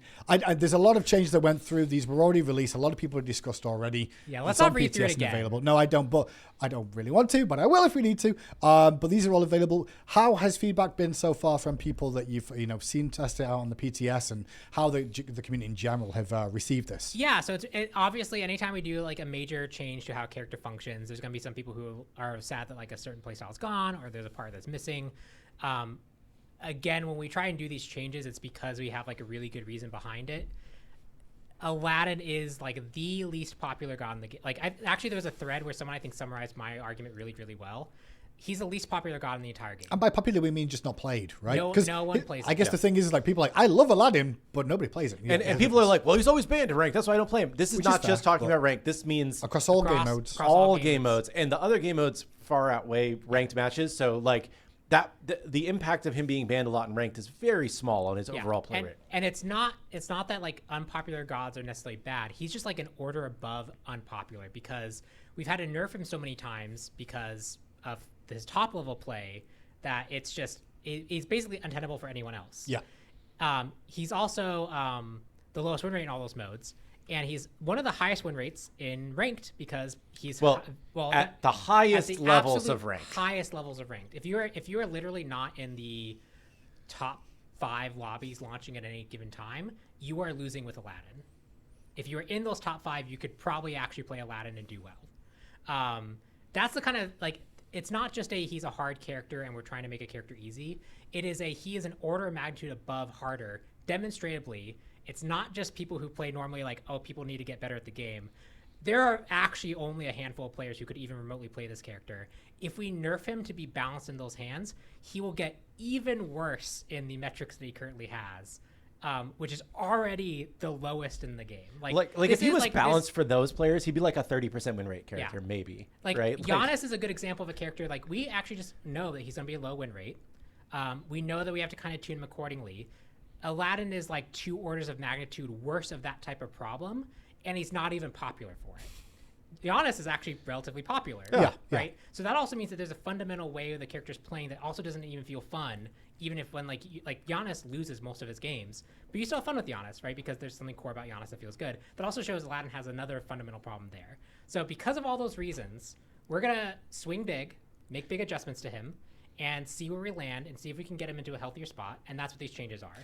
there's a lot of changes that went through. These were already released. A lot of people have discussed already. Yeah, let's not read through it again. Available. No, I don't. But I don't really want to. But I will if we need to. But these are all available. How has feedback been so far from people that you've seen test it out on the PTS, and how the community in general have received this? Yeah. So it's obviously anytime we do a major change to how a character functions, there's gonna be some people who are sad that a certain playstyle is gone or there's a part that's missing. Again, when we try and do these changes, it's because we have a really good reason behind it. Aladdin is the least popular god in the game. Actually, there was a thread where someone I think summarized my argument really, really well. He's the least popular god in the entire game. And by popular, we mean just not played, right? No one plays it. I guess the thing is people I love Aladdin, but nobody plays it. And people are well, he's always banned in ranked. That's why I don't play him. This is not just talking about ranked. This means across all game modes. All game modes. And the other game modes far outweigh ranked matches. So the impact of him being banned a lot in ranked is very small on his overall play rate. And it's not that unpopular gods are necessarily bad. He's just an order above unpopular, because we've had to nerf him so many times because of his top level play that it's basically untenable for anyone else. Yeah. He's also the lowest win rate in all those modes. And he's one of the highest win rates in ranked because he's at the highest levels of ranked. Highest levels of ranked. If you are literally not in the top 5 lobbies launching at any given time, you are losing with Aladdin. If you are in those top 5, you could probably actually play Aladdin and do well. That's the kind of like, it's not just he's a hard character and we're trying to make a character easy. It is he is an order of magnitude above harder, demonstratively. It's not just people who play normally like, oh, people need to get better at the game. There are actually only a handful of players who could even remotely play this character. If we nerf him to be balanced in those hands, he will get even worse in the metrics that he currently has, which is already the lowest in the game. Like if he was balanced for those players, he'd be like a 30% win rate character, maybe. Like right? Giannis is a good example of a character. Like we actually just know that he's going to be a low win rate. We know that we have to kind of tune him accordingly. Aladdin is like 2 orders of magnitude worse of that type of problem, and he's not even popular for it. Giannis is actually relatively popular, right? So that also means that there's a fundamental way the character's playing that also doesn't even feel fun, even if when like Giannis loses most of his games, but you still have fun with Giannis, right? Because there's something core about Giannis that feels good. That also shows Aladdin has another fundamental problem there. So because of all those reasons, we're gonna swing big, make big adjustments to him, and see where we land and see if we can get him into a healthier spot. And that's what these changes are.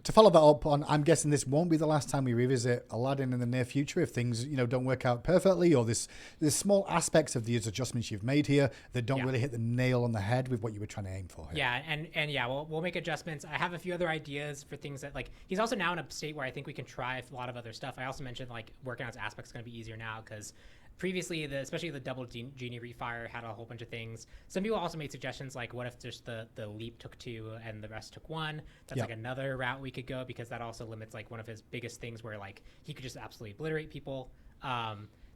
To follow that up on, I'm guessing this won't be the last time we revisit Aladdin in the near future if things, don't work out perfectly, or there's small aspects of these adjustments you've made here that don't really hit the nail on the head with what you were trying to aim for here. Yeah, and we'll make adjustments. I have a few other ideas for things that he's also now in a state where I think we can try a lot of other stuff. I also mentioned working on his aspects is going to be easier now because previously, especially the double genie refire had a whole bunch of things. Some people also made suggestions like, what if just the leap took 2 and the rest took 1? That's another route we could go because that also limits one of his biggest things where he could just absolutely obliterate people.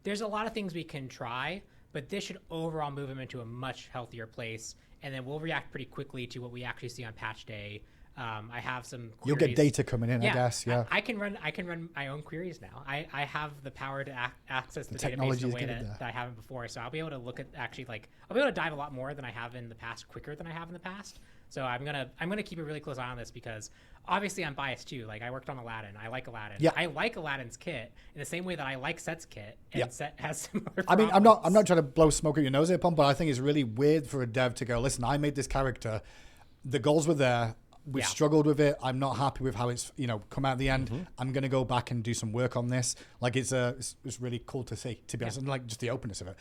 There's a lot of things we can try, but this should overall move him into a much healthier place, and then we'll react pretty quickly to what we actually see on patch day. I have some queries. You'll get data coming in, I guess. Yeah, I can run my own queries now. I have the power to access the database in a way that I haven't before. So I'll be able to look at I'll be able to dive a lot more than I have in the past, quicker than I have in the past. So I'm gonna keep a really close eye on this because obviously I'm biased too. I worked on Aladdin. I like Aladdin. Yeah. I like Aladdin's kit in the same way that I like Set's kit, and Set has similar problems. I mean, I'm not trying to blow smoke at your nose, Ipon, but I think it's really weird for a dev to go, listen, I made this character. The goals were there. We've struggled with it. I'm not happy with how it's come out at the end. Mm-hmm. I'm gonna go back and do some work on this. It's really cool to see, to be honest, and just the openness of it.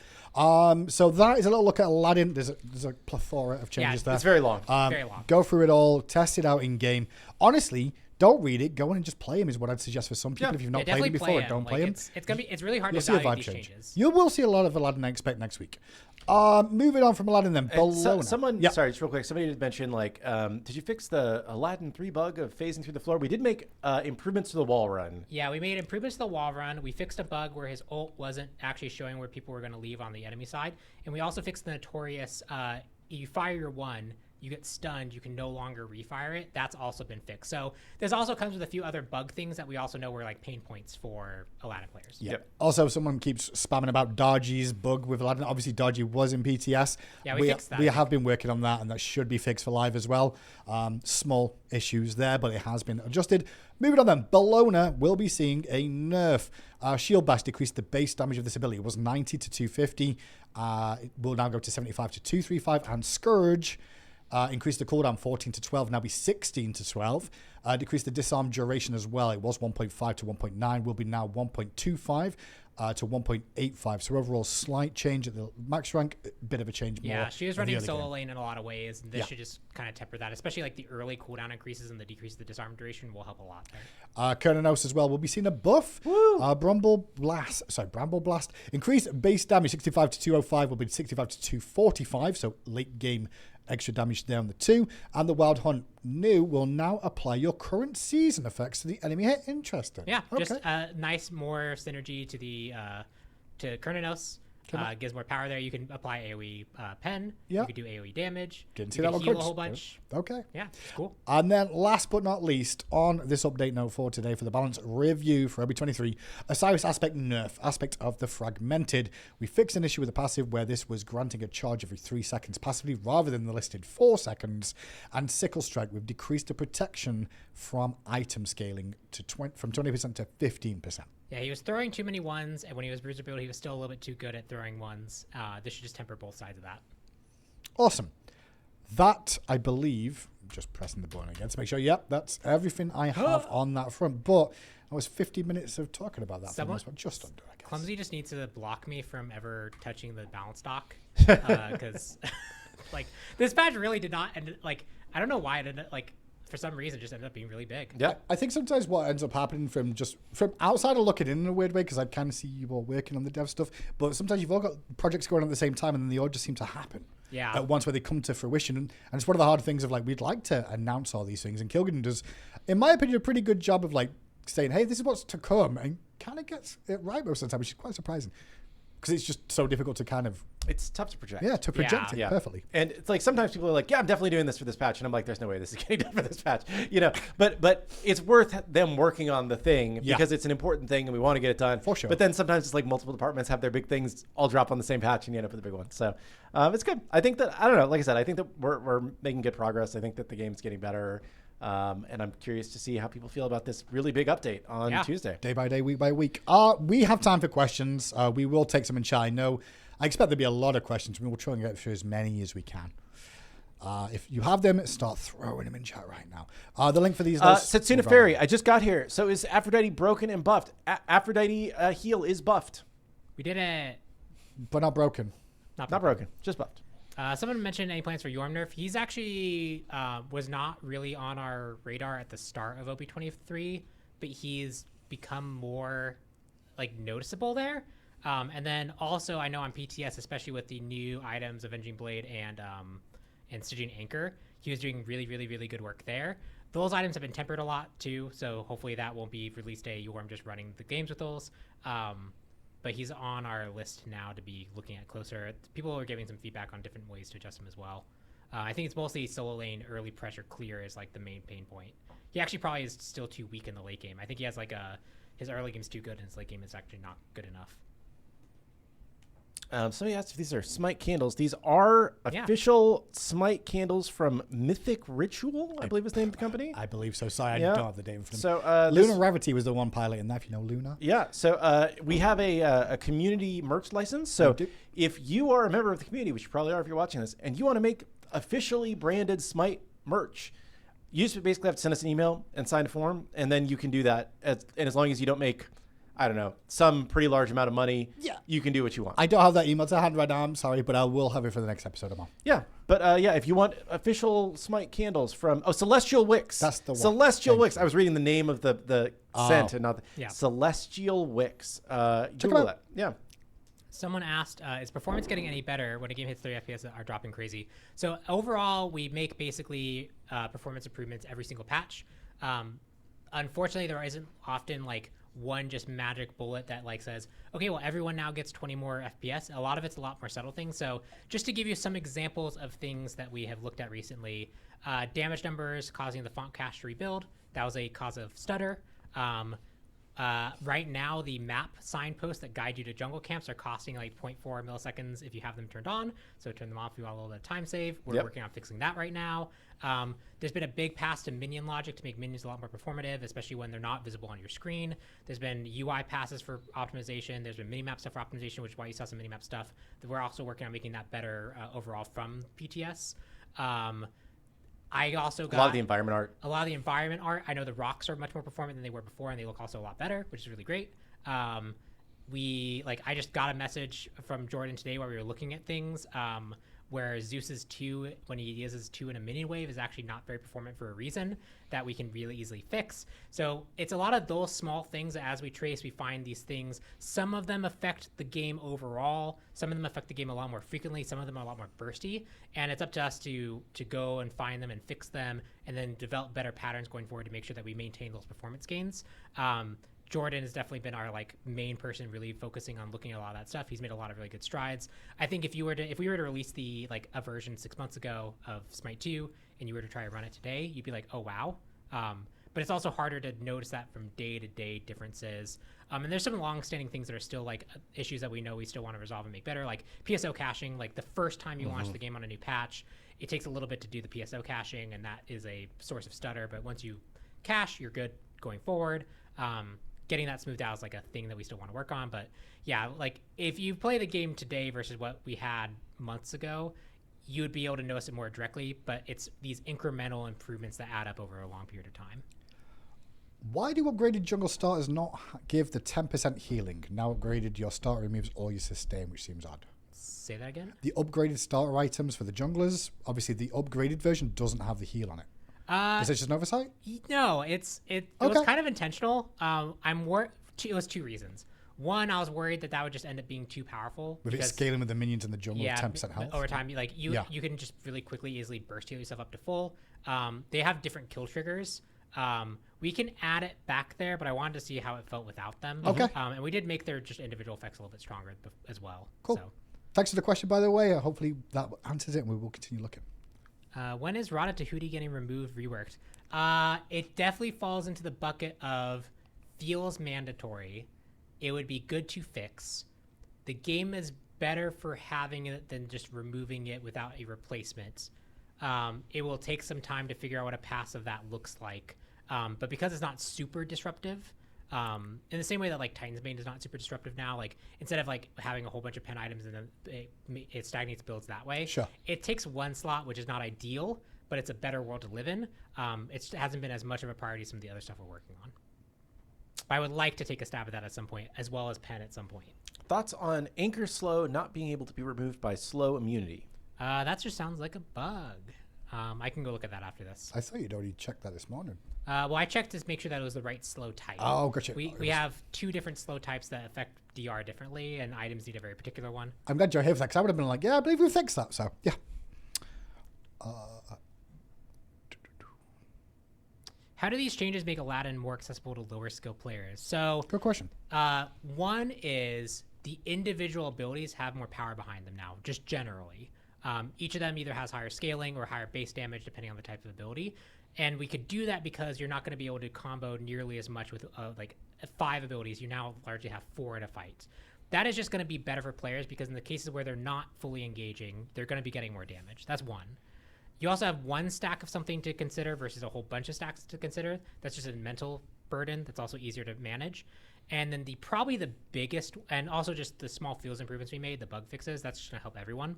So that is a little look at Aladdin. There's a plethora of changes there. It's very long. Very long. Go through it all, test it out in game. Honestly, don't read it. Go in and just play him is what I'd suggest for some people. If you've not played him before, don't play him. It's really hard to evaluate these changes. You will see a lot of Aladdin, I expect, next week. Moving on from Aladdin then. Sorry, just real quick. Somebody did mention, did you fix the Aladdin 3 bug of phasing through the floor? We did make improvements to the wall run. Yeah, we made improvements to the wall run. We fixed a bug where his ult wasn't actually showing where people were going to leave on the enemy side. And we also fixed the notorious, you fire your 1, you get stunned, you can no longer refire it. That's also been fixed. So there's also comes with a few other bug things that we also know were pain points for Aladdin players. Yep. Also, someone keeps spamming about Dargy's bug with Aladdin. Obviously, Dargy was in PTS. Yeah, we fixed that. We have been working on that, and that should be fixed for live as well. Small issues there, but it has been adjusted. Moving on then, Bellona will be seeing a nerf. Shield Bash decreased the base damage of this ability. It was 90 to 250. It will now go to 75 to 235, and Scourge increased the cooldown 14 to 12, now be 16 to 12. Decreased the disarm duration as well. It was 1.5 to 1.9, will be now 1.25 to 1.85. So overall, slight change at the max rank, a bit of a change more. Yeah, she was running solo lane in a lot of ways, and this should just kind of temper that, especially the early cooldown increases and the decrease of the disarm duration will help a lot there. Kernanos as well will be seeing a buff. Bramble Blast. Increased base damage 65 to 205 will be 65 to 245, so late game extra damage there on the 2. And the Wild Hunt new will now apply your current season effects to the enemy hit. Interesting. Yeah, just nice more synergy to the to Kernanos. Gives more power there. You can apply AoE pen. Yeah. You can do AoE damage. Didn't see you that can one heal comes. a whole bunch. Okay. Yeah, it's cool. And then last but not least, on this update note for today for the balance review for OB23, Osiris aspect nerf, aspect of the fragmented. We fixed an issue with the passive where this was granting a charge every 3 seconds passively rather than the listed 4 seconds. And sickle strike, we've decreased the protection from item scaling to from 20% to 15%. Yeah, he was throwing too many ones, and when he was bruiser build, he was still a little bit too good at throwing ones. This should just temper both sides of that. Awesome. That, I believe, just pressing the button again to make sure, yep, that's everything I have on that front. But I was 50 minutes of talking about that. Someone, just under, I guess. Clumsy just needs to block me from ever touching the balance dock. Because, like, this patch really did not end, like, I don't know why it ended, like, for some reason, just ended up being really big. Yeah, I think sometimes what ends up happening from outside of looking in a weird way, because I kind of see you all working on the dev stuff, but sometimes you've all got projects going on at the same time, and then they all just seem to happen. Yeah. At once where they come to fruition, and it's one of the hard things of like we'd like to announce all these things, and Kilgan does, in my opinion, a pretty good job of like saying, "Hey, this is what's to come," and kind of gets it right most of the time, which is quite surprising. Because it's just so difficult to kind of... It's tough to project. Yeah, to project it perfectly. And it's like sometimes people are like, yeah, I'm definitely doing this for this patch. And I'm like, there's no way this is getting done for this patch. You know, but it's worth them working on the thing because it's an important thing and we want to get it done. For sure. But then sometimes it's like multiple departments have their big things all drop on the same patch and you end up with a big one. So it's good. I think that, I don't know, like I said, I think that we're making good progress. I think that the game's getting better. And I'm curious to see how people feel about this really big update on Tuesday. Day by day, week by week. We have time for questions. We will take some in chat. I expect there'll be a lot of questions. We will try and get through as many as we can. If you have them, start throwing them in chat right now. The link for these... Setsuna Fairy, I just got here. So is Aphrodite broken and buffed? Aphrodite heal is buffed. We did it. But not broken. Not broken, just buffed. Someone mentioned any plans for Yorm nerf. He's actually was not really on our radar at the start of OB23, but he's become more like noticeable there. And then also I know on PTS, especially with the new items, Avenging Blade and Stygian Anchor, he was doing really, really, really good work there. Those items have been tempered a lot too, so hopefully that won't be release day. Yorm just running the games with those. But he's on our list now to be looking at closer. People are giving some feedback on different ways to adjust him as well. I think it's mostly solo lane early pressure clear is like the main pain point. He actually probably is still too weak in the late game. I think he has like his early game's too good and his late game is actually not good enough. Somebody asked if these are SMITE candles. These are official SMITE candles from Mythic Ritual, I believe is the name of the company. I believe so. Sorry, I don't have the name for them. So Luna Rarity was the one piloting that, if you know Luna. Yeah, so we have a community merch license. So if you are a member of the community, which you probably are if you're watching this, and you want to make officially branded SMITE merch, you just basically have to send us an email and sign a form, and then you can do that. And as long as you don't make... I don't know, some pretty large amount of money, you can do what you want. I don't have that email to hand right now, I'm sorry, but I will have it for the next episode tomorrow. Yeah, but if you want official SMITE candles from, Celestial Wicks. That's the one. Celestial Wicks. I was reading the name of the scent and not Celestial Wicks. Google that. Yeah. Someone asked, is performance getting any better when a game hits 30 FPS that are dropping crazy? So overall, we make basically performance improvements every single patch. Unfortunately, there isn't often like one just magic bullet that like says, okay, well, everyone now gets 20 more FPS. A lot of it's a lot more subtle things. So just to give you some examples of things that we have looked at recently, damage numbers causing the font cache to rebuild. That was a cause of stutter. Right now, the map signposts that guide you to jungle camps are costing like 0.4 milliseconds if you have them turned on. So turn them off if you want a little bit of time save. We're working on fixing that right now. There's been a big pass to minion logic to make minions a lot more performative, especially when they're not visible on your screen. There's been UI passes for optimization. There's been minimap stuff for optimization, which is why you saw some minimap stuff. We're also working on making that better overall from PTS. I also got a lot of the environment art. I know the rocks are much more performant than they were before, and they look also a lot better, which is really great. I just got a message from Jordan today while we were looking at things, where Zeus's 2, when he uses 2 in a minion wave, is actually not very performant for a reason that we can really easily fix. So it's a lot of those small things that as we trace, we find these things. Some of them affect the game overall. Some of them affect the game a lot more frequently. Some of them are a lot more bursty. And it's up to us to go and find them and fix them and then develop better patterns going forward to make sure that we maintain those performance gains. Jordan has definitely been our like main person really focusing on looking at a lot of that stuff. He's made a lot of really good strides. I think if we were to release the like a version 6 months ago of SMITE 2 and you were to try to run it today, you'd be like, oh wow. But it's also harder to notice that from day to day differences. And there's some long-standing things that are still like issues that we know we still want to resolve and make better, like PSO caching. Like the first time you launch the game on a new patch, it takes a little bit to do the PSO caching, and that is a source of stutter. But once you cache, you're good going forward. Getting that smoothed out is like a thing that we still want to work on. But yeah, like if you play the game today versus what we had months ago, you would be able to notice it more directly. But it's these incremental improvements that add up over a long period of time. Why do upgraded jungle starters not give the 10% healing? Now upgraded, your starter removes all your sustain, which seems odd. Say that again? The upgraded starter items for the junglers, obviously the upgraded version doesn't have the heal on it. Is it just an oversight? No, it was kind of intentional. It was two reasons. One, I was worried that would just end up being too powerful. With it scaling with the minions in the jungle with 10% health? Over time, like you can just really quickly, easily burst heal yourself up to full. They have different kill triggers. We can add it back there, but I wanted to see how it felt without them. Okay. And we did make their just individual effects a little bit stronger as well. Cool. So. Thanks for the question, by the way. Hopefully that answers it, and we will continue looking. When is Rada Tahuti getting removed, reworked? It definitely falls into the bucket of feels mandatory. It would be good to fix. The game is better for having it than just removing it without a replacement. It will take some time to figure out what a pass of that looks like. But because it's not super disruptive, in the same way that like Titan's Bane is not super disruptive now, like instead of like having a whole bunch of pen items and then it stagnates builds that way. Sure. It takes one slot, which is not ideal, but it's a better world to live in. It hasn't been as much of a priority as some of the other stuff we're working on. But I would like to take a stab at that at some point, as well as pen at some point. Thoughts on Anchor Slow not being able to be removed by slow immunity? That just sounds like a bug. I can go look at that after this. I thought you'd already checked that this morning. Well, I checked to make sure that it was the right slow type. Oh, gotcha. We have two different slow types that affect DR differently, and items need a very particular one. I'm glad you're here for that, because I would have been like, yeah, I believe we fixed that. So, yeah. How do these changes make Aladdin more accessible to lower skill players? So, good question. One is the individual abilities have more power behind them now, just generally. Each of them either has higher scaling or higher base damage, depending on the type of ability. And we could do that because you're not going to be able to combo nearly as much with like 5 abilities. You now largely have 4 in a fight. That is just going to be better for players because in the cases where they're not fully engaging, they're going to be getting more damage. That's one. You also have one stack of something to consider versus a whole bunch of stacks to consider. That's just a mental burden that's also easier to manage. And then probably the biggest, and also just the small fields improvements we made, the bug fixes, that's just going to help everyone.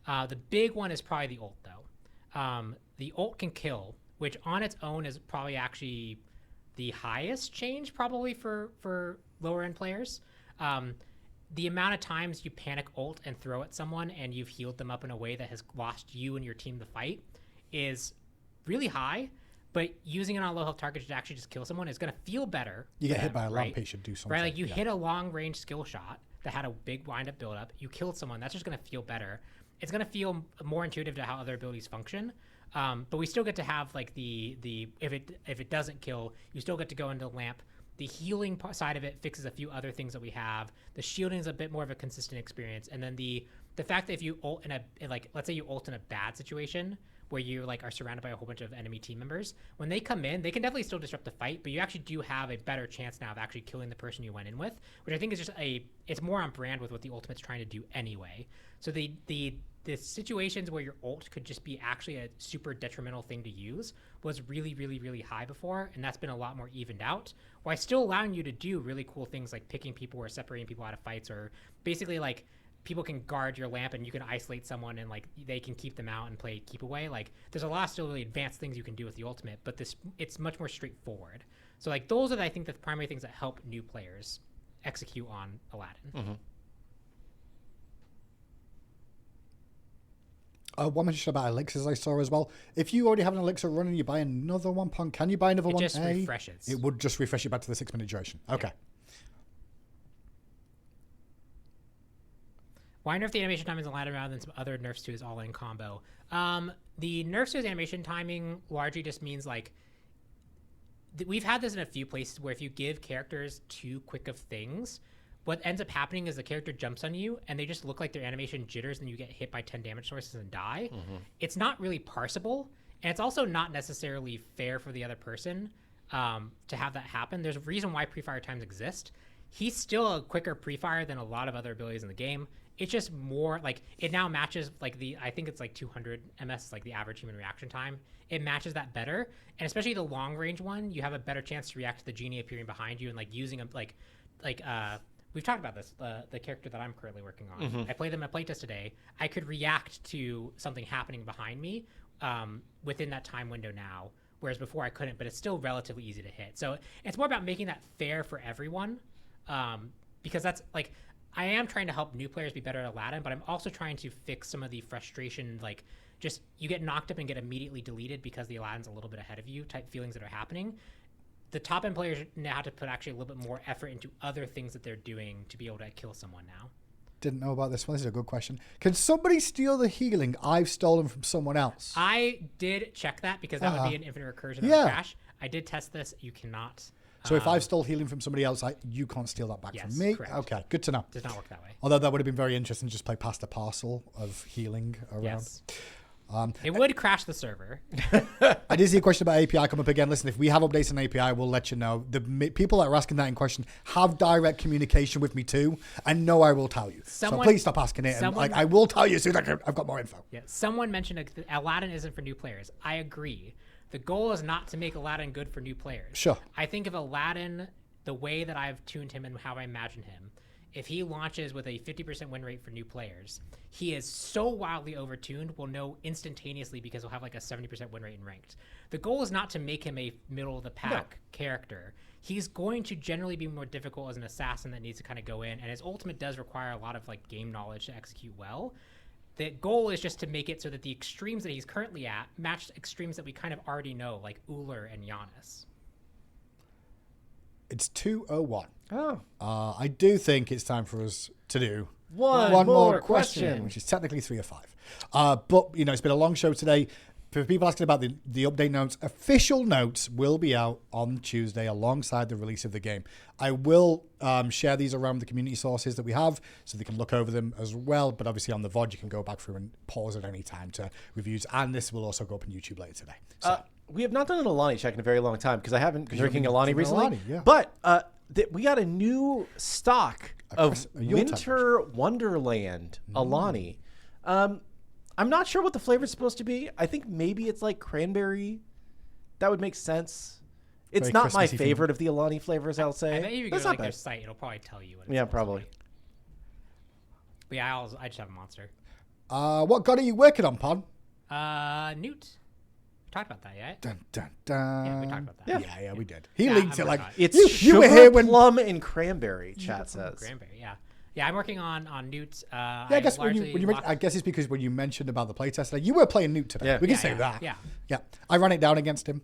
The big one is probably the ult, though. The ult can kill, which on its own is probably actually the highest change probably for lower end players. The amount of times you panic ult and throw at someone and you've healed them up in a way that has lost you and your team the fight is really high, but using it on a low health target to actually just kill someone is going to feel better. You get hit by a rampage, should do something. Right, like you hit a long range skill shot that had a big wind up build up, you killed someone, that's just going to feel better. It's going to feel more intuitive to how other abilities function. But we still get to have like if it doesn't kill, you still get to go into lamp. The healing side of it fixes a few other things that we have. The shielding is a bit more of a consistent experience. And then the fact that if you ult let's say you ult in a bad situation where you like are surrounded by a whole bunch of enemy team members, when they come in, they can definitely still disrupt the fight, but you actually do have a better chance now of actually killing the person you went in with, which I think is just it's more on brand with what the ultimate's trying to do anyway. So the situations where your ult could just be actually a super detrimental thing to use was really, really, really high before, and that's been a lot more evened out, while still allowing you to do really cool things like picking people or separating people out of fights, or basically like people can guard your lamp and you can isolate someone and like they can keep them out and play keep away. Like there's a lot of still really advanced things you can do with the ultimate, but it's much more straightforward. So like those are I think the primary things that help new players execute on Aladdin. Mm-hmm. One mention about elixirs I saw as well. If you already have an elixir running, you buy another one. Can you buy another one? It just refreshes. It would just refresh you back to the 6-minute duration. Okay. Yeah. Why nerf the animation timing is Aladdin rather than some other nerfs to his all-in combo? The nerfs to his animation timing largely just means like we've had this in a few places where if you give characters too quick of things, what ends up happening is the character jumps on you and they just look like their animation jitters and you get hit by 10 damage sources and die. It's not really parsable, and it's also not necessarily fair for the other person to have that happen. There's a reason why pre-fire times exist. He's still a quicker pre-fire than a lot of other abilities in the game. It's just more like it now matches like I think it's like 200 ms, like the average human reaction time. It matches that better, and especially the long range one, you have a better chance to react to the genie appearing behind you and like using a we've talked about this. The character that I'm currently working on, I played them in a playtest today. I could react to something happening behind me within that time window now, whereas before I couldn't. But it's still relatively easy to hit. So it's more about making that fair for everyone, because that's like. I am trying to help new players be better at Aladdin, but I'm also trying to fix some of the frustration, like just you get knocked up and get immediately deleted because the Aladdin's a little bit ahead of you type feelings that are happening. The top end players now have to put actually a little bit more effort into other things that they're doing to be able to kill someone now. Didn't know about this one. This is a good question. Can somebody steal the healing I've stolen from someone else? I did check that because that would be an infinite recursion of crash. I did test this. You cannot. So if I've stole healing from somebody else, you can't steal that back from me? Correct. Okay, good to know. Does not work that way. Although that would have been very interesting, just play past a parcel of healing around. Yes. It would crash the server. I did see a question about API come up again. Listen, if we have updates on API, we'll let you know. The people that are asking that in question have direct communication with me too, and no, I will tell you. So please stop asking it. And, I will tell you as soon as I've got more info. Yeah. Someone mentioned Aladdin isn't for new players. I agree. The goal is not to make Aladdin good for new players. Sure. I think of Aladdin the way that I've tuned him and how I imagine him. If he launches with a 50% win rate for new players, he is so wildly overtuned, we'll know instantaneously because he'll have like a 70% win rate in ranked. The goal is not to make him a middle of the pack character. He's going to generally be more difficult as an assassin that needs to kind of go in, and his ultimate does require a lot of like game knowledge to execute well. The goal is just to make it so that the extremes that he's currently at match extremes that we kind of already know, like Uller and Giannis. It's 2:01. Oh. I do think it's time for us to do one more question, which is technically 3 or 5. But, it's been a long show today. For people asking about the update notes, official notes will be out on Tuesday alongside the release of the game. I will share these around the community sources that we have so they can look over them as well. But obviously on the VOD, you can go back through and pause at any time to reviews. And this will also go up on YouTube later today. So. We have not done an Alani check in a very long time because I haven't been drinking Alani recently. Alani, yeah. But we got a new stock of Winter Wonderland Alani. I'm not sure what the flavor is supposed to be. I think maybe it's like cranberry. That would make sense. It's not my favorite of the Alani flavors, I'll say. I bet if you go to their site, it'll probably tell you what it's probably. But yeah, I just have a monster. What god are you working on, Pon? Newt. We talked about that, yeah? Dun, dun, dun. Yeah, we talked about that. Yeah, we did. He linked it like it's you were here when plum and cranberry. Chat says cranberry. Yeah. Yeah, I'm working on Newt. I guess I guess it's because when you mentioned about the playtest today, you were playing Newt today. Yeah. We can say that. Yeah. I ran it down against him.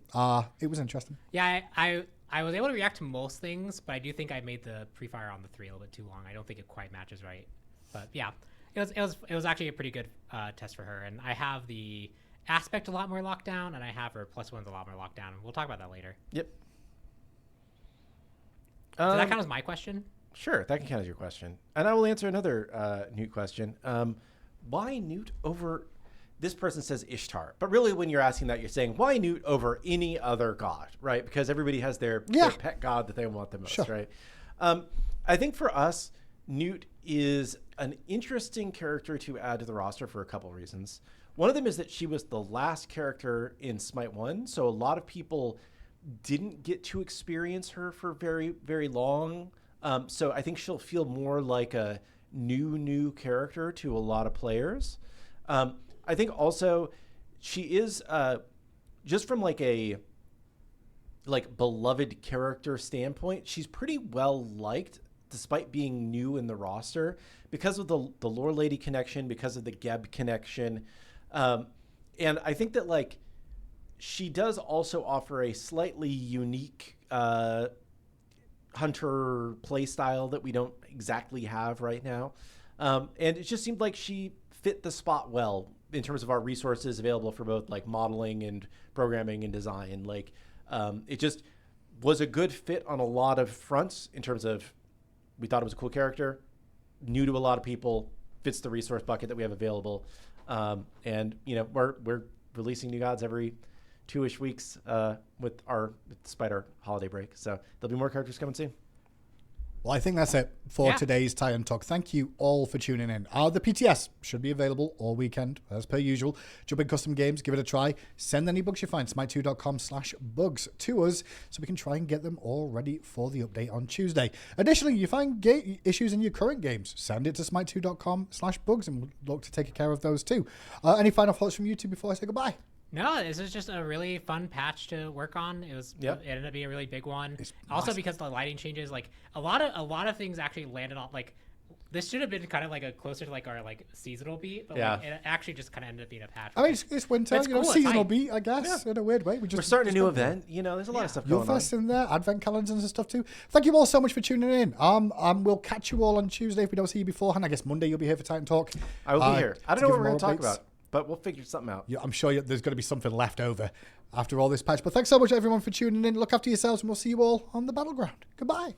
It was interesting. Yeah, I was able to react to most things, but I do think I made the pre-fire on the 3 a little bit too long. I don't think it quite matches right. But yeah, it was actually a pretty good test for her, and I have the aspect a lot more locked down, and I have her +1s a lot more locked down. We'll talk about that later. Yep. Does that count as my question? Sure, that can count as your question. And I will answer another Newt question. Why Newt over... This person says Ishtar. But really, when you're asking that, you're saying, why Newt over any other god, right? Because everybody has their pet god that they want the most, right? I think for us, Newt is an interesting character to add to the roster for a couple of reasons. One of them is that she was the last character in SMITE 1, so a lot of people didn't get to experience her for very, very long. So I think she'll feel more like a new character to a lot of players. I think also she is just from like a beloved character standpoint, she's pretty well liked despite being new in the roster because of the Lore Lady connection, because of the Geb connection. And I think that she does also offer a slightly unique hunter play style that we don't exactly have right now. And it just seemed like she fit the spot well in terms of our resources available for both modeling and programming and design. It just was a good fit on a lot of fronts in terms of we thought it was a cool character, new to a lot of people, fits the resource bucket that we have available. And, you know, we're releasing new gods every 2-ish weeks despite our holiday break. So there'll be more characters coming soon. Well, I think that's it for today's Titan Talk. Thank you all for tuning in. The PTS should be available all weekend, as per usual. Jump in custom games, give it a try. Send any bugs you find, smite2.com/bugs to us, so we can try and get them all ready for the update on Tuesday. Additionally, you find issues in your current games, send it to smite2.com/bugs, and we'll look to take care of those too. Any final thoughts from you two before I say goodbye? No, this is just a really fun patch to work on. It ended up being a really big one. Also because the lighting changes, like a lot of things actually landed on, like this should have been kind of like a closer to like our like seasonal beat, but like, it actually just kind of ended up being a patch. I mean, it's winter, it's cool, seasonal beat, I guess, in a weird way. We're starting a new event. You know, there's a lot of stuff going on. Yulefest in there, advent calendars and stuff too. Thank you all so much for tuning in. We'll catch you all on Tuesday if we don't see you beforehand. I guess Monday you'll be here for Titan Talk. I will be here. I don't know what we're going to talk about, but we'll figure something out. Yeah, I'm sure there's going to be something left over after all this patch. But thanks so much, everyone, for tuning in. Look after yourselves, and we'll see you all on the battleground. Goodbye.